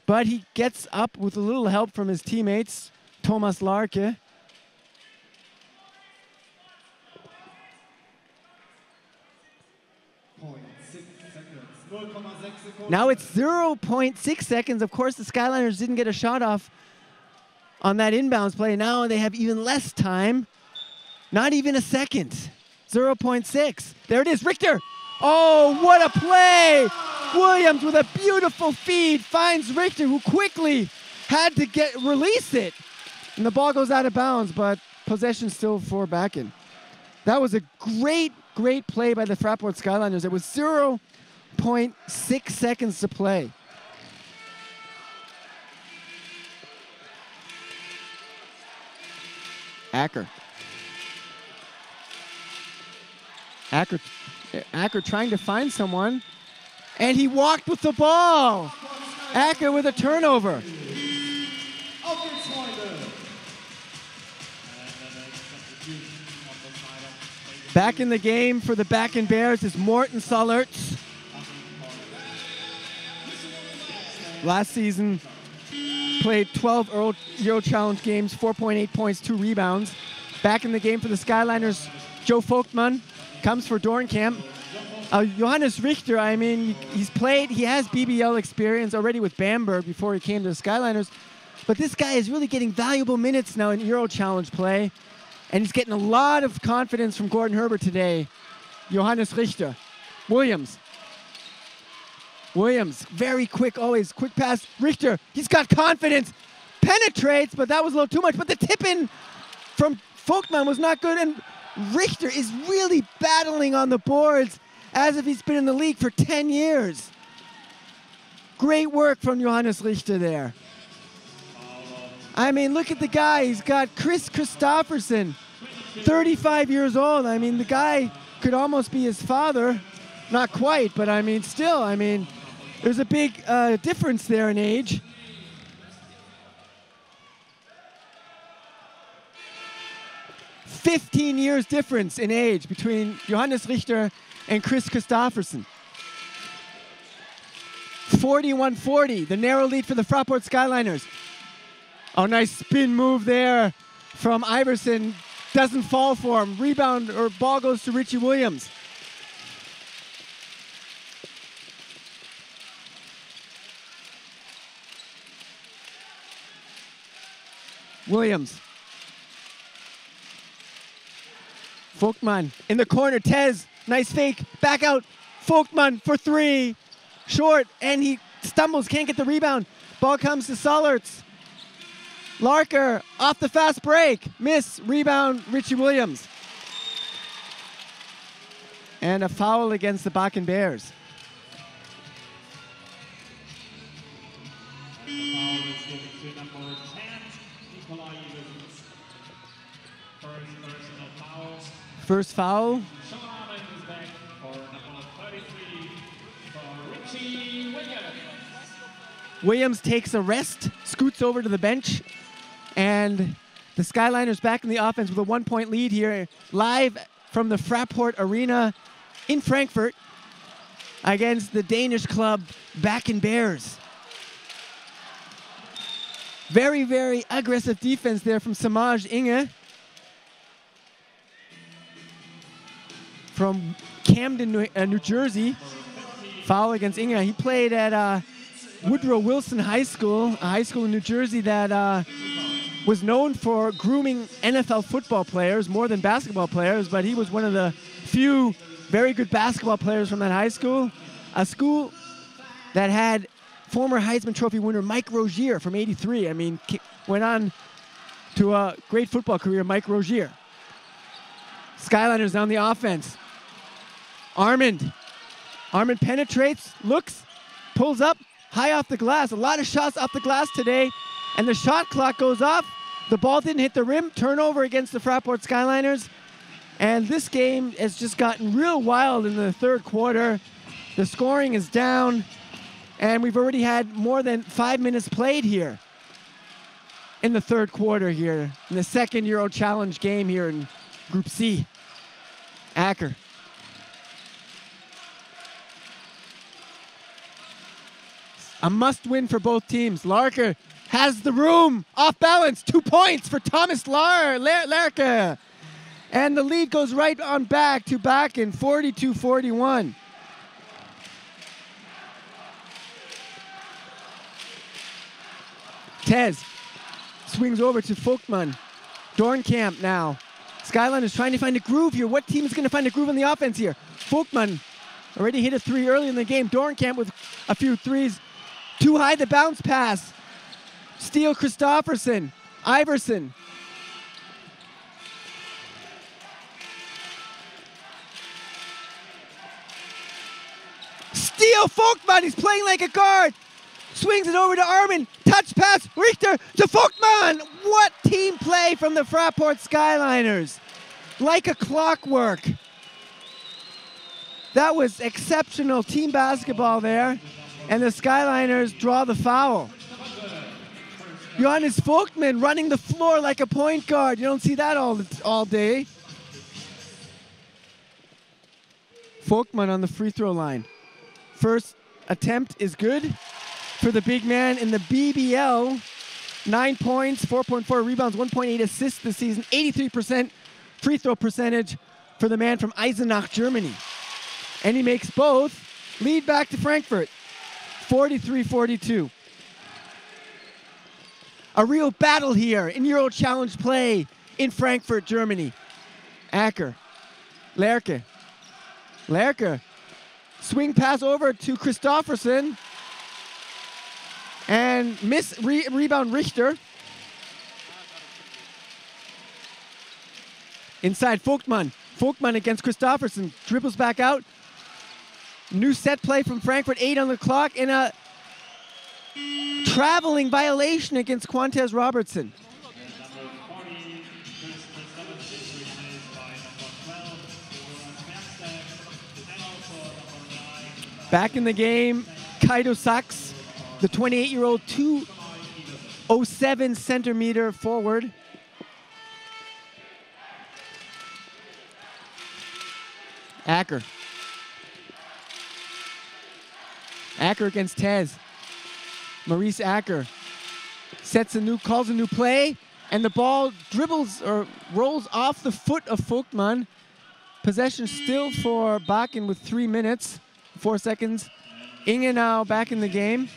But he gets up with a little help from his teammates, Thomas Larke. Now it's 0.6 seconds. Of course, the Skyliners didn't get a shot off on that inbounds play. Now they have even less time. Not even a second. 0.6. There it is, Richter. Oh, what a play! Williams with a beautiful feed finds Richter, who quickly had to release it. And the ball goes out of bounds, but possession still for Bakken. That was a great, great play by the Fraport Skyliners. It was 0.6 seconds to play. Acker trying to find someone, and he walked with the ball. Acker with a turnover. Back in the game for the Bakken Bears is Morten Solerts. Last season, played 12 EuroChallenge games, 4.8 points, 2 rebounds. Back in the game for the Skyliners, Joe Vogtmann comes for Dornkamp. Johannes Richter, I mean, he has BBL experience already with Bamberg before he came to the Skyliners. But this guy is really getting valuable minutes now in EuroChallenge play. And he's getting a lot of confidence from Gordon Herbert today. Johannes Richter. Williams, very quick, always quick pass. Richter, he's got confidence. Penetrates, but that was a little too much. But the tip-in from Vogtmann was not good. And Richter is really battling on the boards as if he's been in the league for 10 years. Great work from Johannes Richter there. I mean, look at the guy. He's got Chris Christofferson, 35 years old. I mean, the guy could almost be his father. Not quite, but I mean, still, I mean, there's a big difference there in age. "15 years difference in age between Johannes Richter and Chris Christofferson. 41-40, the narrow lead for the Fraport Skyliners. Oh, nice spin move there from Iverson. Doesn't fall for him. Rebound or ball goes to Richie Williams. Vogtmann in the corner. Tez, nice fake. Back out. Vogtmann for 3. Short, and he stumbles, can't get the rebound. Ball comes to Solerts. Larker off the fast break. Miss, rebound, Richie Williams. And a foul against the Bakken Bears. First foul. Williams takes a rest, scoots over to the bench, and the Skyliners back in the offense with a 1-point lead here, live from the Fraport Arena in Frankfurt against the Danish club Bakken Bears. Very, very aggressive defense there from Samaj Inge from Camden, New Jersey. Foul against Inge. He played at Woodrow Wilson High School, a high school in New Jersey that was known for grooming NFL football players more than basketball players, but he was one of the few very good basketball players from that high school. A school that had former Heisman Trophy winner Mike Rozier from '83. I mean, went on to a great football career, Mike Rozier. Skyliners on the offense. Armand penetrates, looks, pulls up, high off the glass. A lot of shots off the glass today, and the shot clock goes off. The ball didn't hit the rim. Turnover against the Fraport Skyliners. And this game has just gotten real wild in the third quarter. The scoring is down. And we've already had more than 5 minutes played here in the third quarter here, in the second EuroChallenge game here in Group C. Acker. A must-win for both teams. Larker has the room, off balance, 2 points for Thomas Larker. And the lead goes right on back to Bakken, 42-41. Tez swings over to Vogtmann. Dornkamp now. Skyline is trying to find a groove here. What team is going to find a groove on the offense here? Vogtmann already hit a 3 early in the game. Dornkamp with a few threes. Too high, the bounce pass. Steele Christofferson. Iverson. Steele Vogtmann, he's playing like a guard. Swings it over to Armin. Touch pass, Richter to Vogtmann. What team play from the FRAPORT Skyliners. Like a clockwork. That was exceptional team basketball there. And the Skyliners draw the foul. Johannes Vogtmann running the floor like a point guard. You don't see that all day. Vogtmann on the free throw line. First attempt is good for the big man in the BBL. 9 points, 4.4 rebounds, 1.8 assists this season. 83% free throw percentage for the man from Eisenach, Germany. And he makes both. Lead back to Frankfurt. 43-42. A real battle here in EuroChallenge play in Frankfurt, Germany. Acker. Lerche. Lerche. Swing pass over to Christofferson. And rebound Richter. Inside Vogtmann. Vogtmann against Christofferson. Dribbles back out. New set play from Frankfurt, 8 on the clock, and a traveling violation against Quantez Robertson. Back in the game, Kaido Sachs, the 28-year-old 207 centimeter forward. Acker. Acker against Tez. Maurice Acker calls a new play, and the ball dribbles or rolls off the foot of Vogtmann. Possession still for Bakken with 3 minutes, 4 seconds. Inge now back in the game.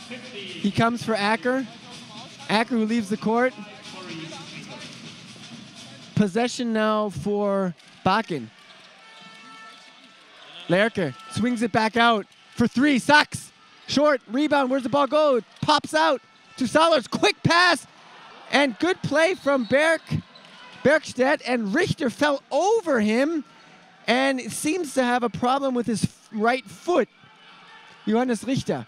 He comes for Acker. Acker who leaves the court. Possession now for Bakken. Lerche swings it back out for 3. Sachs. Short. Rebound. Where's the ball go? It pops out to Salers. Quick pass. And good play from Bergstedt. And Richter fell over him. And seems to have a problem with his right foot. Johannes Richter.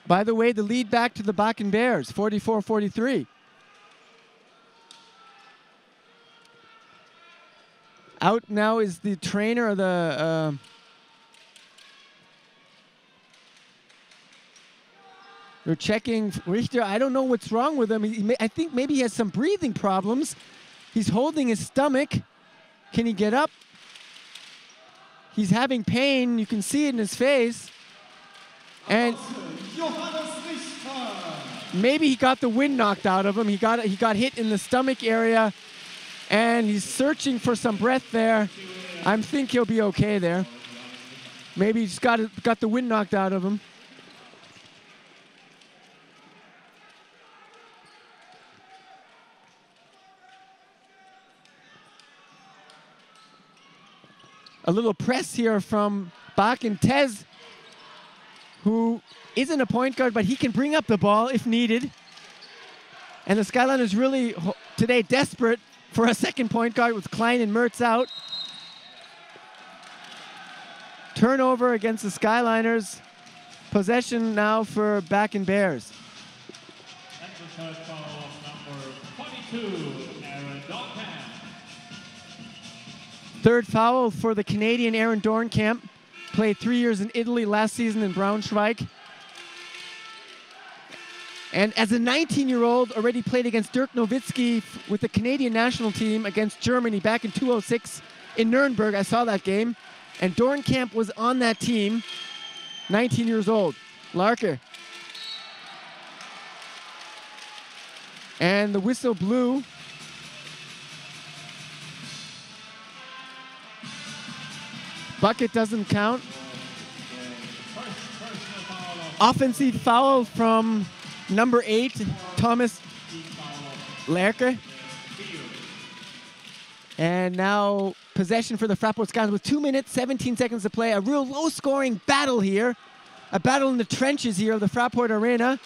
By the way, the lead back to the Bakken Bears. 44-43. Out now is the trainer of the they're checking Richter. I don't know what's wrong with him. I think maybe he has some breathing problems. He's holding his stomach. Can he get up? He's having pain. You can see it in his face. And maybe he got the wind knocked out of him. He got hit in the stomach area. And he's searching for some breath there. I think he'll be okay there. Maybe he just got the wind knocked out of him. A little press here from Bakken. Tez, who isn't a point guard, but he can bring up the ball if needed. And the Skyliners really today desperate for a second point guard with Klein and Mertz out. Turnover against the Skyliners. Possession now for Bakken Bears. That's the third foul, number 22, Aaron Dornkamp. Third foul for the Canadian Aaron Dornkamp. Played 3 years in Italy, last season in Braunschweig. And as a 19-year-old, already played against Dirk Nowitzki with the Canadian national team against Germany back in 2006 in Nuremberg. I saw that game. And Dornkamp was on that team, 19 years old. Larker. And the whistle blew. Bucket doesn't count. Offensive foul from number 8, Thomas Lerke. And now possession for the FRAPORT Skylines with 2 minutes, 17 seconds to play. A real low-scoring battle here. A battle in the trenches here of the Fraport Arena.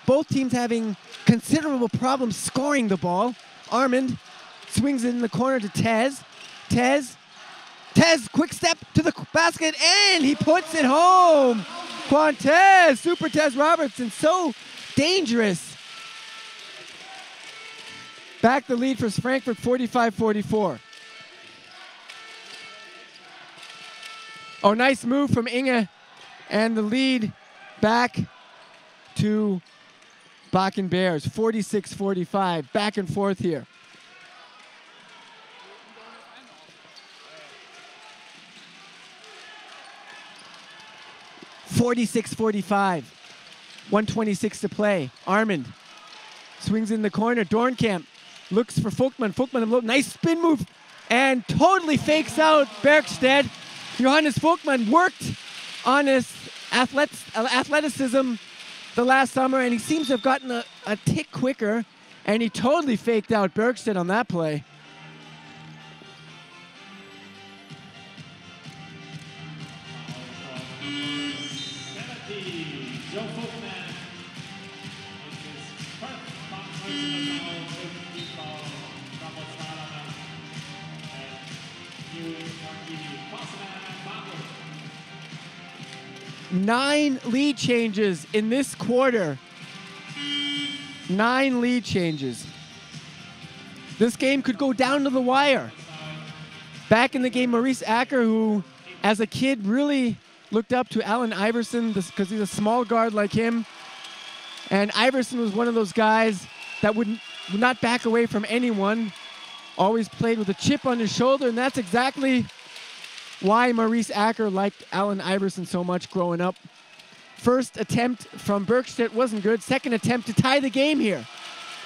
Both teams having considerable problems scoring the ball. Armand swings it in the corner to Tez. Tez, quick step to the basket, and he puts it home. Quantez, Super Tez Robertson, so dangerous. Back the lead for Frankfurt, 45-44. Oh, nice move from Inge, and the lead back to Bakken Bears, 46-45. Back and forth here. (46-45). 1:26 to play. Armand swings in the corner. Dornkamp looks for Vogtmann. Vogtmann, nice spin move, and totally fakes out Bergstedt. Johannes Vogtmann worked on his athleticism the last summer, and he seems to have gotten a tick quicker, and he totally faked out Bergstedt on that play. Nine lead changes in this quarter. 9 lead changes. This game could go down to the wire. Back in the game, Maurice Acker, who as a kid really looked up to Allen Iverson because he's a small guard like him. And Iverson was one of those guys that would not back away from anyone. Always played with a chip on his shoulder, and that's exactly why Maurice Acker liked Allen Iverson so much growing up. First attempt from Bergstedt wasn't good. Second attempt to tie the game here.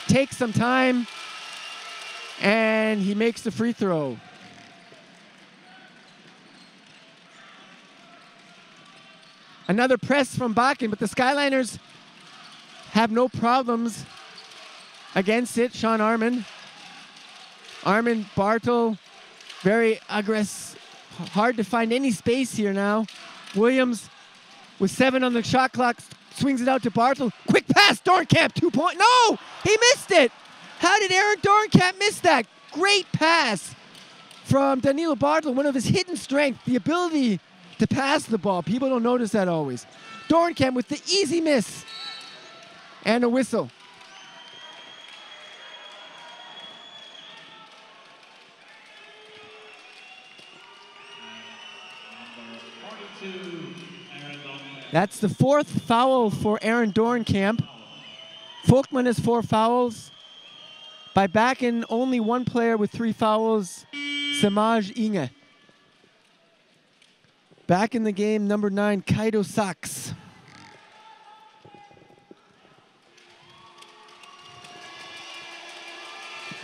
Takes some time, and he makes the free throw. Another press from Bakken, but the Skyliners have no problems against it. Sean Armand. Armand, Bartel, very aggressive. Hard to find any space here now. Williams with 7 on the shot clock swings it out to Bartel. Quick pass, Dornkamp, 2 point. No, he missed it. How did Aaron Dornkamp miss that? Great pass from Danilo Bartel, one of his hidden strengths, the ability to pass the ball. People don't notice that always. Dornkamp with the easy miss and a whistle. That's the 4th foul for Aaron Dornkamp. Vogtmann has 4 fouls. By Bakken, only 1 player with 3 fouls, Samaj Inge. Back in the game, number 9, Kaido Sachs.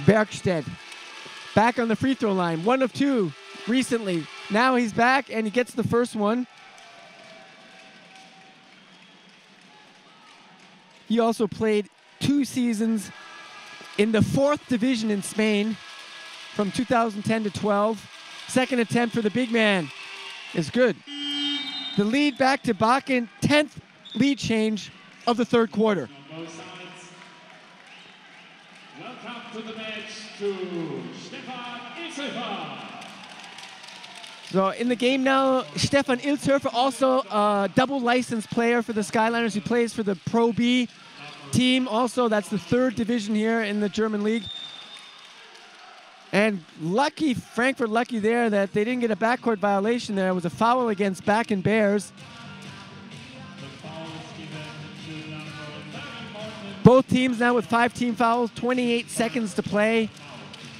Bergstedt, back on the free throw line, 1 of 2 recently. Now he's back and he gets the first one. He also played 2 seasons in the 4th division in Spain from 2010 to 12. Second attempt for the big man is good. The lead back to Bakken, 10th lead change of the 3rd quarter. On both sides. Welcome to the match to Stefan Ilshöfer. So in the game now, Stefan Ilshöfer, also a double licensed player for the Skyliners. He plays for the Pro B team. Also, that's the 3rd division here in the German league. And lucky, Frankfurt lucky there that they didn't get a backcourt violation there. It was a foul against Bakken Bears. Both teams now with 5 team fouls, 28 seconds to play.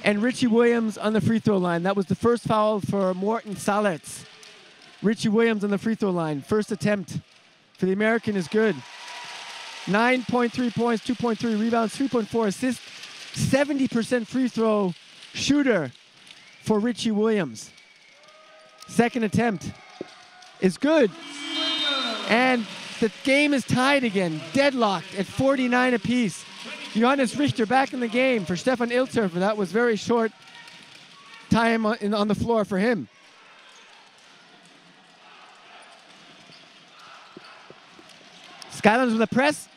And Richie Williams on the free throw line. That was the first foul for Morten Salerts. Richie Williams on the free throw line. First attempt for the American is good. 9.3 points, 2.3 rebounds, 3.4 assists. 70% free throw shooter for Richie Williams. Second attempt is good. And the game is tied again, deadlocked at 49 apiece. Johannes Richter back in the game for Stefan Ilzer. That was very short time on the floor for him. Skyliners with a press.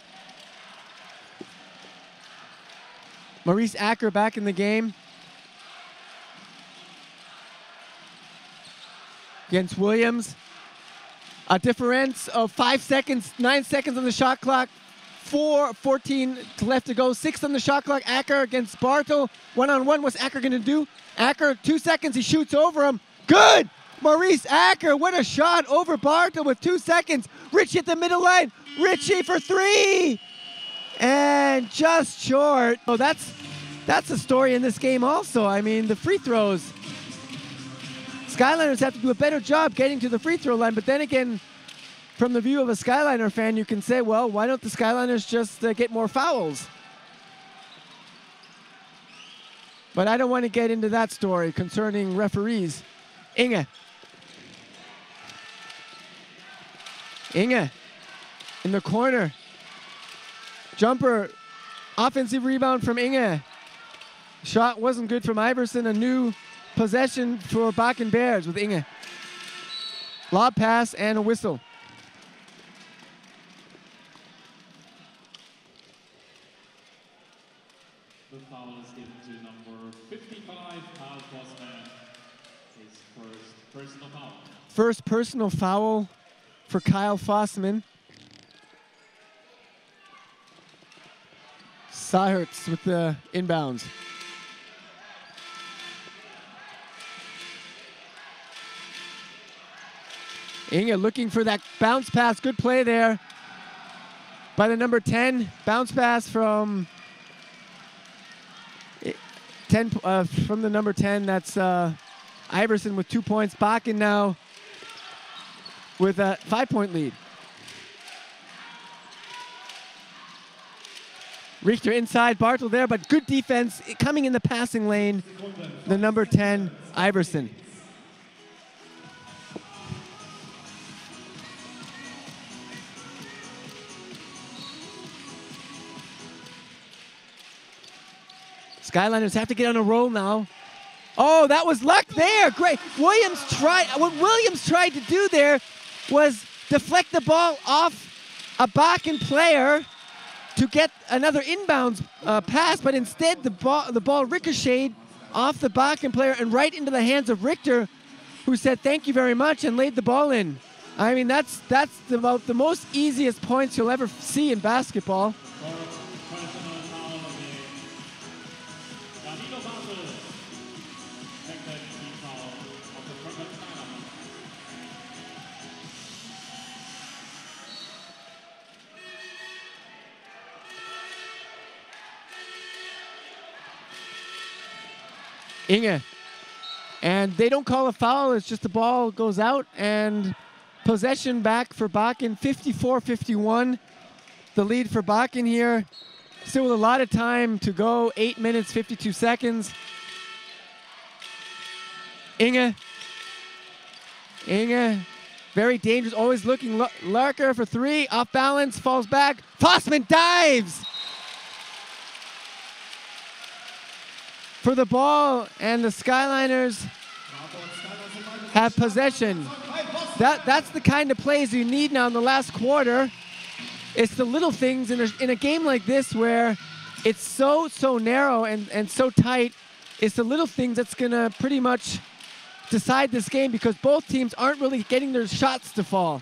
Maurice Acker back in the game against Williams. A difference of 5 seconds, 9 seconds on the shot clock. 14 left to go. 6 on the shot clock. Acker against Bartel. One-on-one. What's Acker going to do? Acker, 2 seconds. He shoots over him. Good! Maurice Acker, what a shot over Bartel with 2 seconds. Richie at the middle line. Richie for 3! And just short. Oh, that's the story in this game also. I mean, the free throws. Skyliners have to do a better job getting to the free throw line, but then again, from the view of a Skyliner fan, you can say, well, why don't the Skyliners just get more fouls? But I don't want to get into that story concerning referees. Inge. Inge in the corner. Jumper, offensive rebound from Inge. Shot wasn't good from Iverson. A new possession for Bakken Bears with Inge. Lob pass and a whistle. The foul is given to number 55, Kyle Fossman. His first personal foul. First personal foul for Kyle Fossman. Sahertz with the inbounds. Inge looking for that bounce pass. Good play there by the number 10. Bounce pass from from the number 10. That's Iverson with 2 points. Bakken now with a 5-point lead. Richter inside, Bartel there, but good defense coming in the passing lane. The number 10, Iverson. Skyliners have to get on a roll now. Oh, that was luck there. Great. What Williams tried to do there was deflect the ball off a Bakken player to get another inbounds pass, but instead the ball ricocheted off the Bakken player and right into the hands of Richter, who said thank you very much and laid the ball in. I mean, that's about the most easiest points you'll ever see in basketball. Inge. And they don't call a foul. It's just the ball goes out and possession back for Bakken. 54-51. The lead for Bakken here. Still with a lot of time to go. 8 minutes, 52 seconds. Inge. Inge. Very dangerous. Always looking. Larker for 3. Off balance. Falls back. Fossman dives for the ball, and the Skyliners have possession. That's the kind of plays you need now in the last quarter. It's the little things in a game like this where it's so narrow and so tight. It's the little things that's gonna pretty much decide this game because both teams aren't really getting their shots to fall.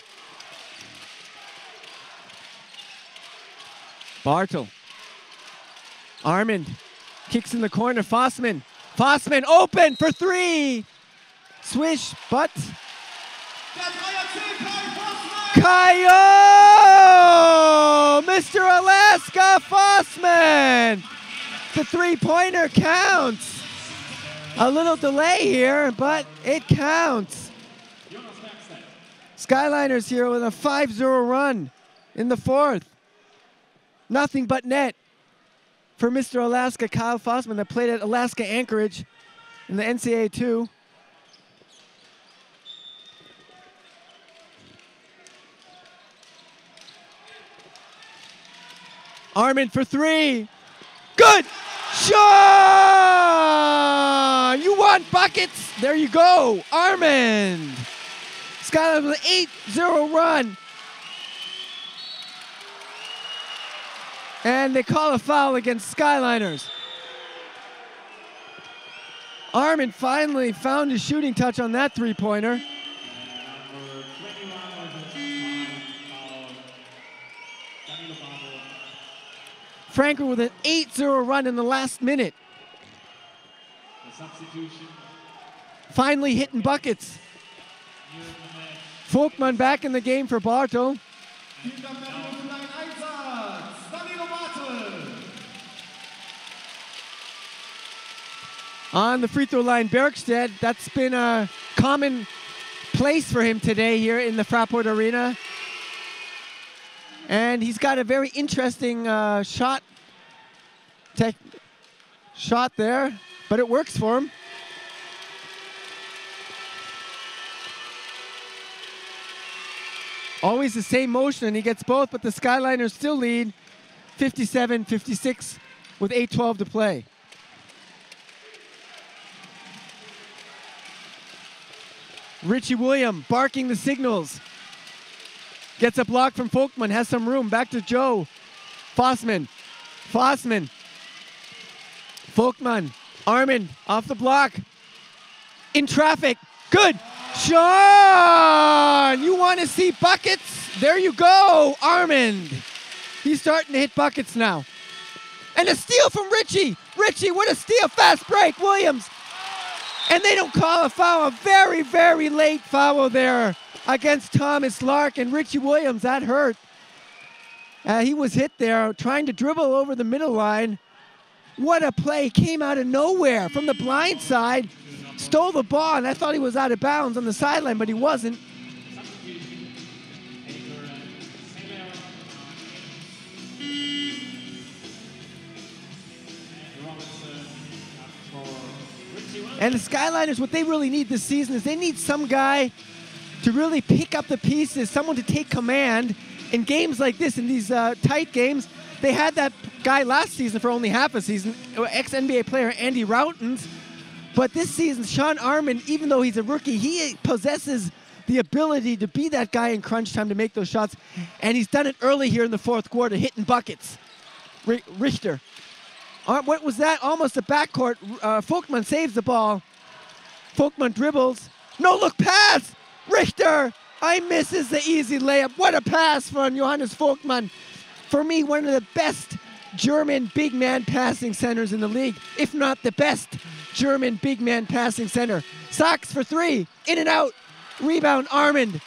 Bartel. Armand. Kicks in the corner, Fossman. Fossman open for three. Swish, but Kayo! Mr. Alaska Fossman! The three-pointer counts. A little delay here, but it counts. Skyliners here with a 5-0 run in the fourth. Nothing but net for Mr. Alaska Kyle Fossman that played at Alaska Anchorage in the NCAA 2. Armand for three. Good. Sean! You want buckets? There you go. Armand. Skyline with an 8-0 run. And they call a foul against Skyliners. Armand finally found his shooting touch on that three-pointer. Franker with an 8-0 run in the last minute. Finally hitting buckets. Folkman back in the game for Bartel. On the free throw line, Bergstedt. That's been a common place for him today here in the Fraport Arena. And he's got a very interesting shot there, but it works for him. Always the same motion, and he gets both, but the Skyliners still lead 57-56 with 8:12 to play. Richie William barking the signals. Gets a block from Folkman, has some room. Back to Joe. Fossman. Folkman. Armand off the block. In traffic. Good. Sean! You want to see buckets? There you go, Armand. He's starting to hit buckets now. And a steal from Richie. Richie, what a steal. Fast break. Williams. And they don't call a foul. A very, very late foul there against Thomas Lark and Richie Williams. That hurt. He was hit there trying to dribble over the middle line. What a play. Came out of nowhere from the blind side. Stole the ball, and I thought he was out of bounds on the sideline, but he wasn't. And the Skyliners, what they really need this season is they need some guy to really pick up the pieces, someone to take command in games like this, in these tight games. They had that guy last season for only half a season, ex-NBA player Andy Routens. But this season, Sean Armand, even though he's a rookie, he possesses the ability to be that guy in crunch time to make those shots. And he's done it early here in the fourth quarter, hitting buckets. Richter. What was that? Almost a backcourt. Folkman saves the ball. Folkman dribbles. No look pass. Richter. I misses the easy layup. What a pass from Johannes Folkman. For me, one of the best German big man passing centers in the league, if not the best German big man passing center. Sachs for three. In and out. Rebound, Armand.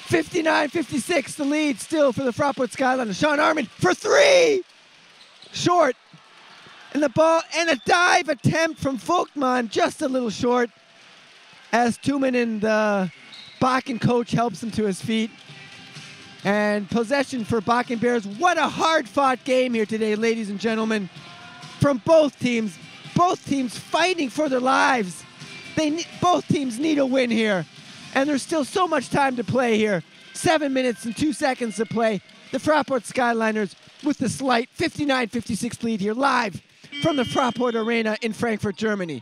59-56, the lead still for the Fraport Skyliners. Sean Armand for three. Short. And the ball, and a dive attempt from Folkman, just a little short, as Tumanen, the Bakken coach, helps him to his feet. And possession for Bakken Bears. What a hard-fought game here today, ladies and gentlemen, from both teams. Both teams fighting for their lives. Both teams need a win here. And there's still so much time to play here. 7 minutes and 2 seconds to play. The Fraport Skyliners with the slight 59-56 lead here, live from the Fraport Arena in Frankfurt, Germany.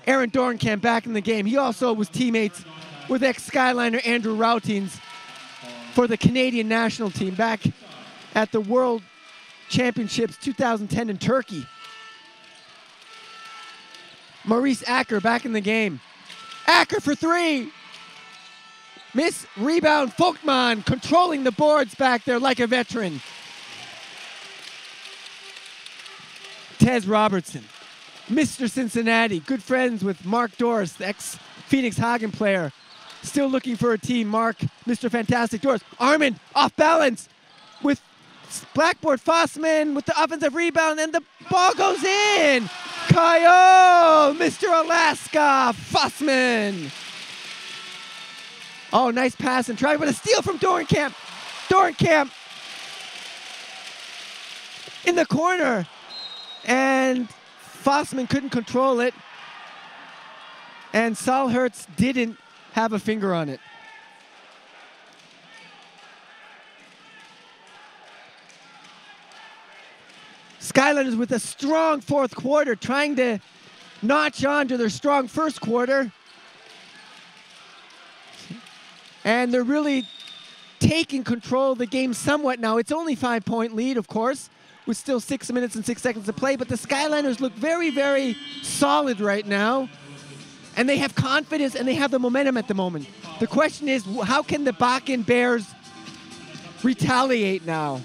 Aaron Dornkamp back in the game. He also was teammates with ex-Skyliner Andrew Routens for the Canadian national team back at the World Championships 2010 in Turkey. Maurice Acker back in the game. Acker for three. Miss, rebound, Folkman controlling the boards back there like a veteran. Tez Robertson. Mr. Cincinnati, good friends with Mark Doris, the ex-Phoenix Hagen player. Still looking for a team. Mark, Mr. Fantastic Doris. Armin off balance with Blackboard Fossman with the offensive rebound, and the ball goes in. Kyle, Mr. Alaska, Fossman. Oh, nice pass and try with a steal from Dorenkamp. Dorenkamp in the corner, and Fossman couldn't control it, and Sahlhertz didn't have a finger on it. Skyliners with a strong fourth quarter, trying to notch on to their strong first quarter. And they're really taking control of the game somewhat now. It's only 5-point lead, of course, with still 6 minutes and 6 seconds to play, but the Skyliners look very, very solid right now. And they have confidence and they have the momentum at the moment. The question is, how can the Bakken Bears retaliate now?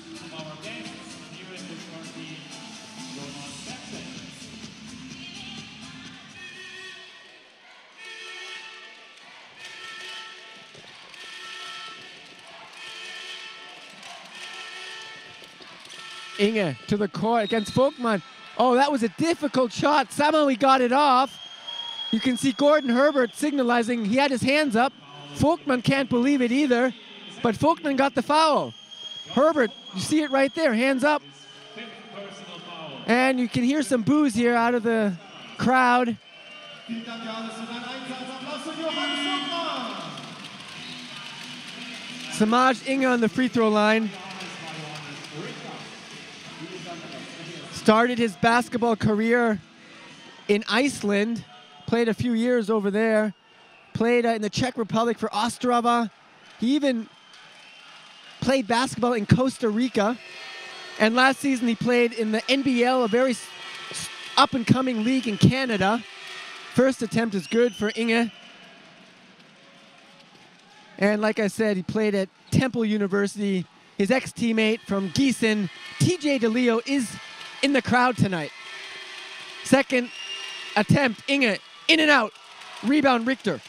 Inge to the court against Folkman. Oh, that was a difficult shot. Somehow he got it off. You can see Gordon Herbert signalizing he had his hands up. Folkman can't believe it either, but Folkman got the foul. Herbert, you see it right there, hands up. And you can hear some boos here out of the crowd. Samaj Inge on the free throw line. Started his basketball career in Iceland, played a few years over there, played in the Czech Republic for Ostrava. He even played basketball in Costa Rica. And last season he played in the NBL, a very up-and-coming league in Canada. First attempt is good for Inge. And like I said, he played at Temple University. His ex-teammate from Gießen, TJ DeLeo, is in the crowd tonight. Second attempt, Inge, in and out. Rebound, Richter.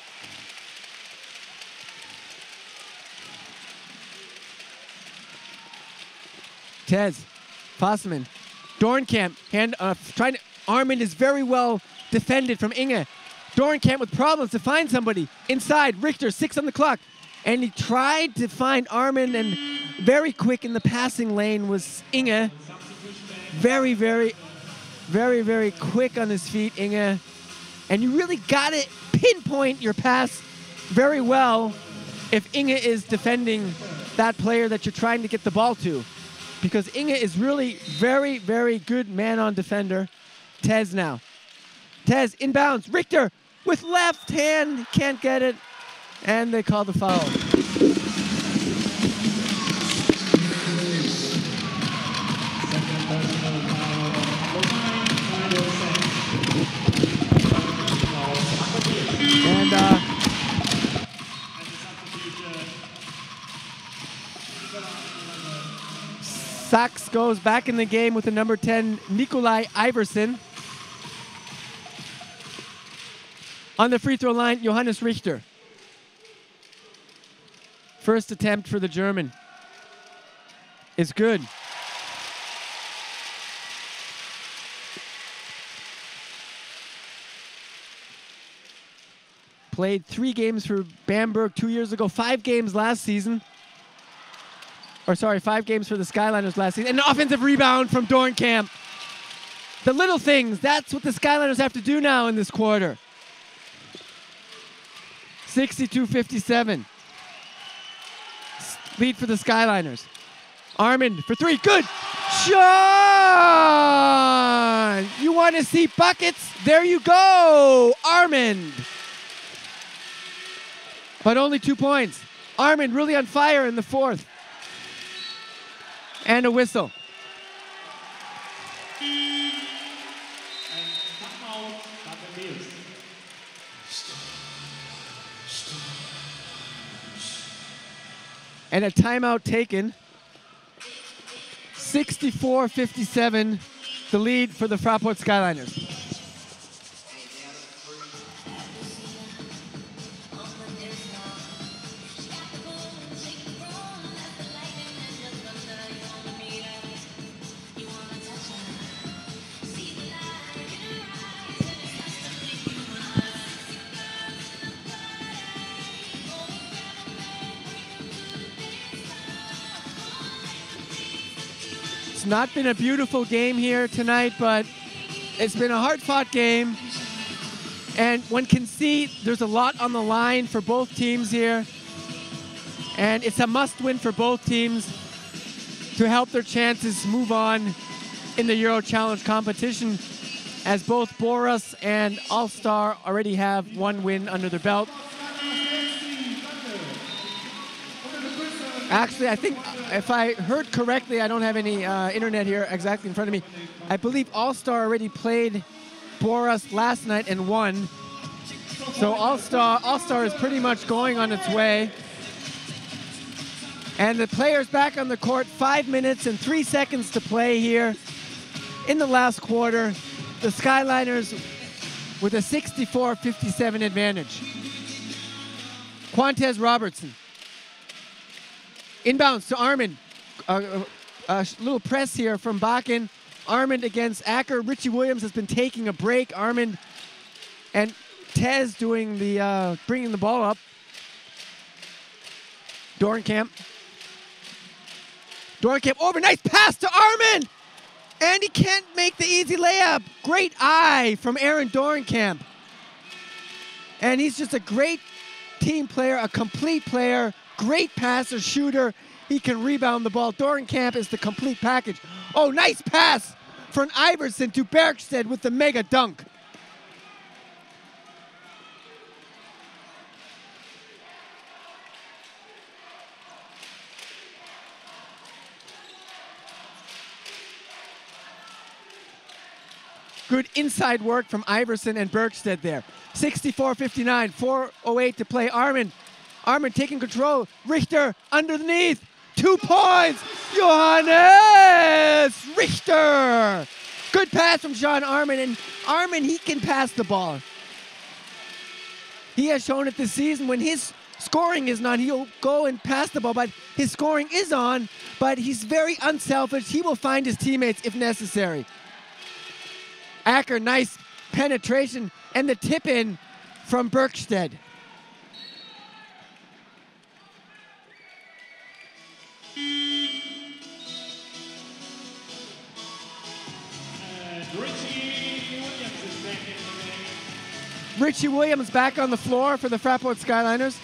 Tez, Fossman, Dorenkamp, Armin is very well defended from Inge. Dorenkamp with problems to find somebody. Inside, Richter, 6 on the clock. And he tried to find Armin, and very quick in the passing lane was Inge. Very, very, very, very quick on his feet, Inge. And you really got to pinpoint your pass very well if Inge is defending that player that you're trying to get the ball to. Because Inge is really very, very good man-on defender. Tez now. Tez inbounds. Richter with left hand, can't get it. And they call the foul. And Sachs goes back in the game with the number 10, Nikolai Iverson. On the free throw line, Johannes Richter. First attempt for the German is good. Played 3 games for Bamberg 2 years ago, 5 games last season. Or sorry, 5 games for the Skyliners last season. An offensive rebound from Dorenkamp. The little things, that's what the Skyliners have to do now in this quarter. 62-57. Lead for the Skyliners. Armin for 3, good. Sean! You want to see buckets? There you go, Armin. But only 2 points. Armin really on fire in the fourth. And a whistle. And a timeout taken. 64-57, the lead for the Fraport Skyliners. It's not been a beautiful game here tonight, but it's been a hard-fought game. And one can see there's a lot on the line for both teams here. And it's a must-win for both teams to help their chances move on in the EuroChallenge competition, as both Boras and All-Star already have one win under their belt. Actually, I think if I heard correctly, I don't have any internet here exactly in front of me. I believe All-Star already played Boras last night and won. So All-Star is pretty much going on its way. And the players back on the court, 5 minutes and 3 seconds to play here in the last quarter. The Skyliners with a 64-57 advantage. Quantez Robertson. Inbounds to Armand. A little press here from Bakken. Armand against Acker. Richie Williams has been taking a break. Armand and Tez doing the bringing the ball up. Dorenkamp over, nice pass to Armand! And he can't make the easy layup. Great eye from Aaron Dorenkamp. And he's just a great team player, a complete player, great passer, shooter. He can rebound the ball. Dorenkamp is the complete package. Oh, nice pass from Iverson to Bergstedt with the mega dunk. Good inside work from Iverson and Bergstedt there. 64-59, 4:08 to play. Armand taking control. Richter underneath. 2 points. Johannes Richter. Good pass from Jean Armand. And Armand, he can pass the ball. He has shown it this season. When his scoring is not, he'll go and pass the ball. But his scoring is on. But he's very unselfish. He will find his teammates if necessary. Acker, nice penetration, and the tip-in from Bergstedt. Richie Williams back on the floor for the FRAPORT Skyliners.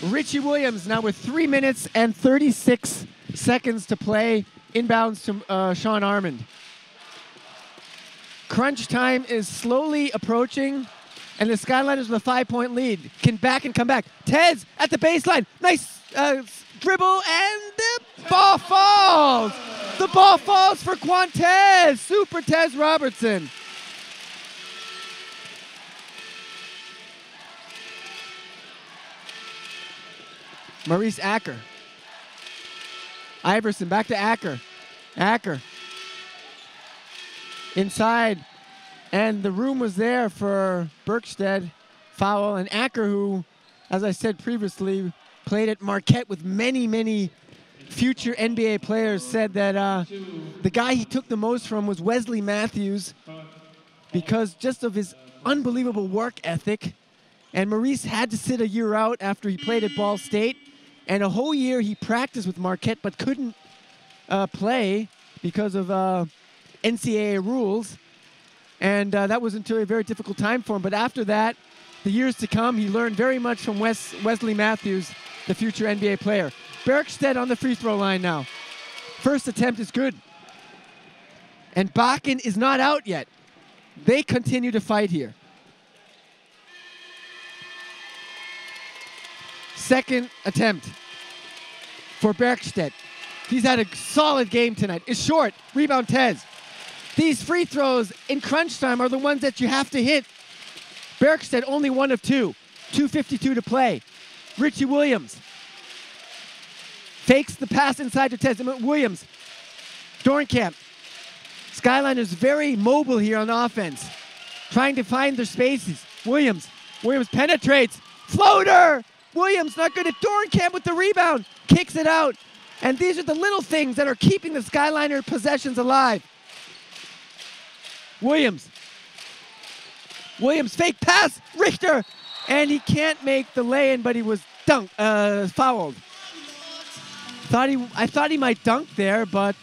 Richie Williams now with 3 minutes and 36 seconds to play. Inbounds to Sean Armand. Crunch time is slowly approaching, and the Skyliners with a 5-point lead can come back. Tez at the baseline. Nice dribble, and the ball falls. The ball falls for Quantez. Super Tez Robertson. Maurice Acker. Iverson back to Acker. Acker. Inside. And the room was there for Bergstedt. Foul. And Acker, who, as I said previously, played at Marquette with many, many future NBA players, said that the guy he took the most from was Wesley Matthews because just of his unbelievable work ethic. And Maurice had to sit a year out after he played at Ball State. And a whole year he practiced with Marquette but couldn't play because of NCAA rules. And that was until a very difficult time for him. But after that, the years to come, he learned very much from Wesley Matthews, the future NBA player. Bergstedt on the free throw line now. First attempt is good. And Bakken is not out yet. They continue to fight here. Second attempt for Bergstedt. He's had a solid game tonight. It's short. Rebound Tez. These free throws in crunch time are the ones that you have to hit. Bergstedt only 1 of 2. 2:52 to play. Richie Williams fakes the pass inside to Tez. Williams. Dorenkamp. Skyliners very mobile here on offense. Trying to find their spaces. Williams penetrates. Floater! Williams not good at Dorenkamp with the rebound. Kicks it out. And these are the little things that are keeping the Skyliner possessions alive. Williams. Williams fake pass, Richter, and he can't make the lay-in, but he was fouled. I thought he might dunk there, but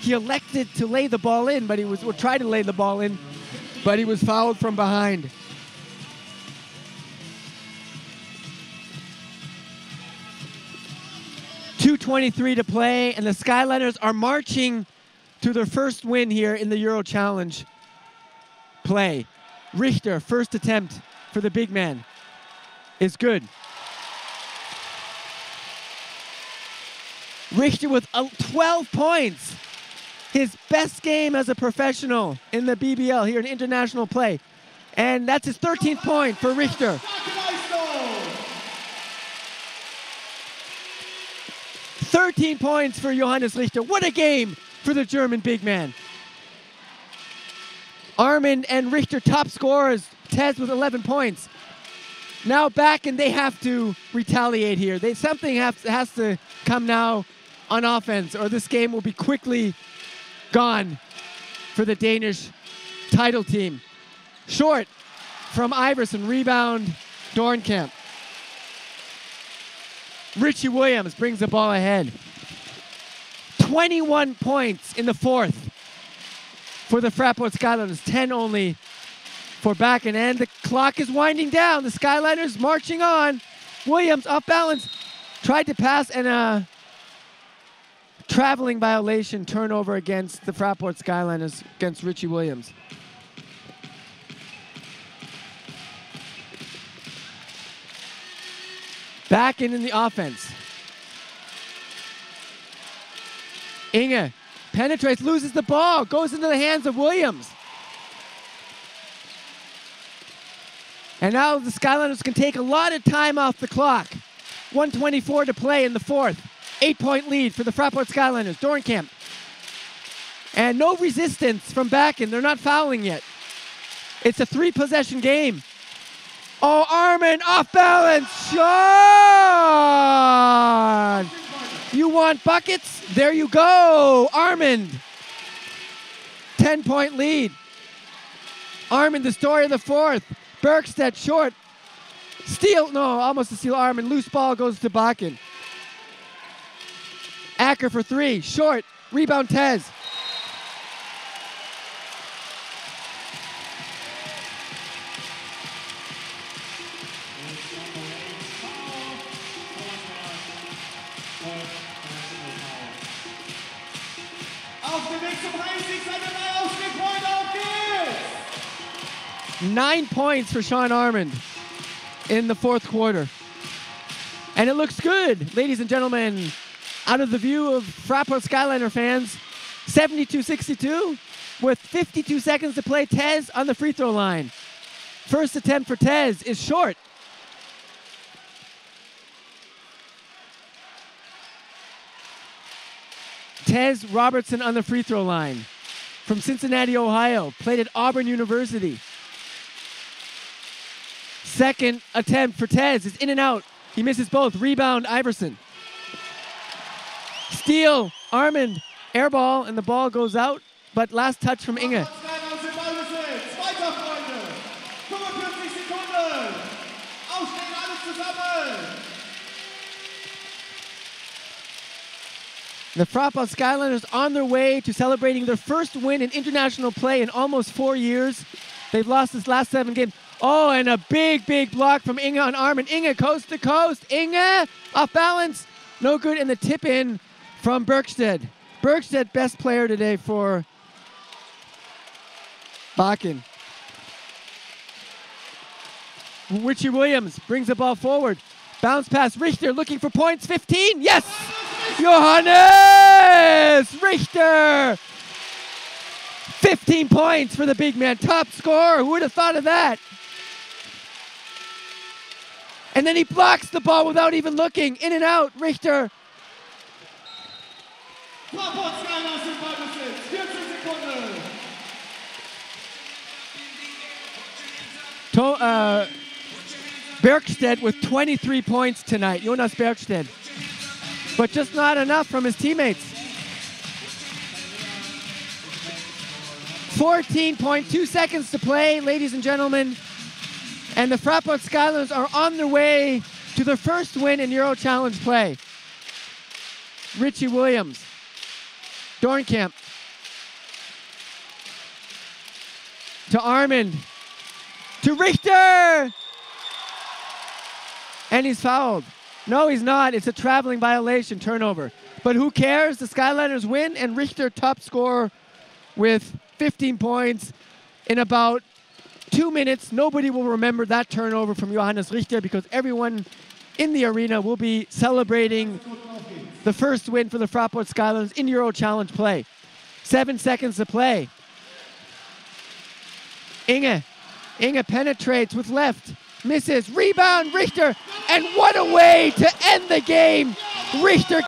he elected to lay the ball in, but tried to lay the ball in, but he was fouled from behind. .2:23 to play, and the Skyliners are marching to their first win here in the EuroChallenge play. Richter, first attempt for the big man, is good. Richter with 12 points. His best game as a professional in the BBL here in international play. And that's his 13th point for Richter. 13 points for Johannes Richter. What a game for the German big man. Armand and Richter top scorers. Tez with 11 points. Now Bakken, they have to retaliate here. Something has to come now on offense, or this game will be quickly gone for the Danish title team. Short from Iverson, rebound Dornkamp. Richie Williams brings the ball ahead. 21 points in the fourth for the FRAPORT Skyliners, 10 only for Bakken, and the clock is winding down. The Skyliners marching on. Williams off balance, tried to pass, and a traveling violation turnover against the FRAPORT Skyliners against Richie Williams. Bakken in the offense. Inge penetrates, loses the ball, goes into the hands of Williams. And now the Skyliners can take a lot of time off the clock. 1:24 to play in the fourth. 8-point lead for the FRAPORT Skyliners. Dornkamp. And no resistance from Bakken. They're not fouling yet. It's a 3-possession game. Oh, Armand off balance. Shot! You want buckets? There you go. Armand. 10-point lead. Armand, the story of the fourth. Bergstedt short. Steal, no, almost a steal. Armand. Loose ball goes to Bakken. Acker for three. Short. Rebound Tez. Auf dem Weg zum Heimsieg, seine Ausgleich, auf geht's! 9 points for Sean Armand in the fourth quarter. And it looks good, ladies and gentlemen. Out of the view of FRAPORT Skyliner fans, 72-62 with 52 seconds to play. Tez on the free throw line. First attempt for Tez is short. Tez Robertson on the free throw line from Cincinnati, Ohio. Played at Auburn University. Second attempt for Tez is in and out. He misses both. Rebound Iverson. Steal, Armand, air ball, and the ball goes out, but last touch from Inge. The FRAPORT Skyliners on their way to celebrating their first win in international play in almost 4 years. They've lost this last 7 games. Oh, and a big, big block from Inge on Armand. Inge coast to coast. Inge off balance. No good, and the tip in from Bergstedt. Bergstedt, best player today for Bakken. Richie Williams brings the ball forward. Bounce pass, Richter looking for points. 15, yes! Johannes Richter! 15 points for the big man. Top scorer, who would have thought of that? And then he blocks the ball without even looking. In and out, Richter. Bergstedt with 23 points tonight. Jonas Bergstedt. But just not enough from his teammates. 14.2 seconds to play, ladies and gentlemen. And the FRAPORT SKYLINERS are on their way to their first win in EuroChallenge play. Richie Williams, Dornkamp, to Armand, to Richter! And he's fouled. No, he's not. It's a traveling violation, turnover. But who cares? The Skyliners win, and Richter top scorer with 15 points in about 2 minutes. Nobody will remember that turnover from Johannes Richter because everyone in the arena will be celebrating the first win for the FRAPORT SKYLINERS in EuroChallenge play. 7 seconds to play. Inge penetrates with left, misses, rebound, Richter, and what a way to end the game. Richter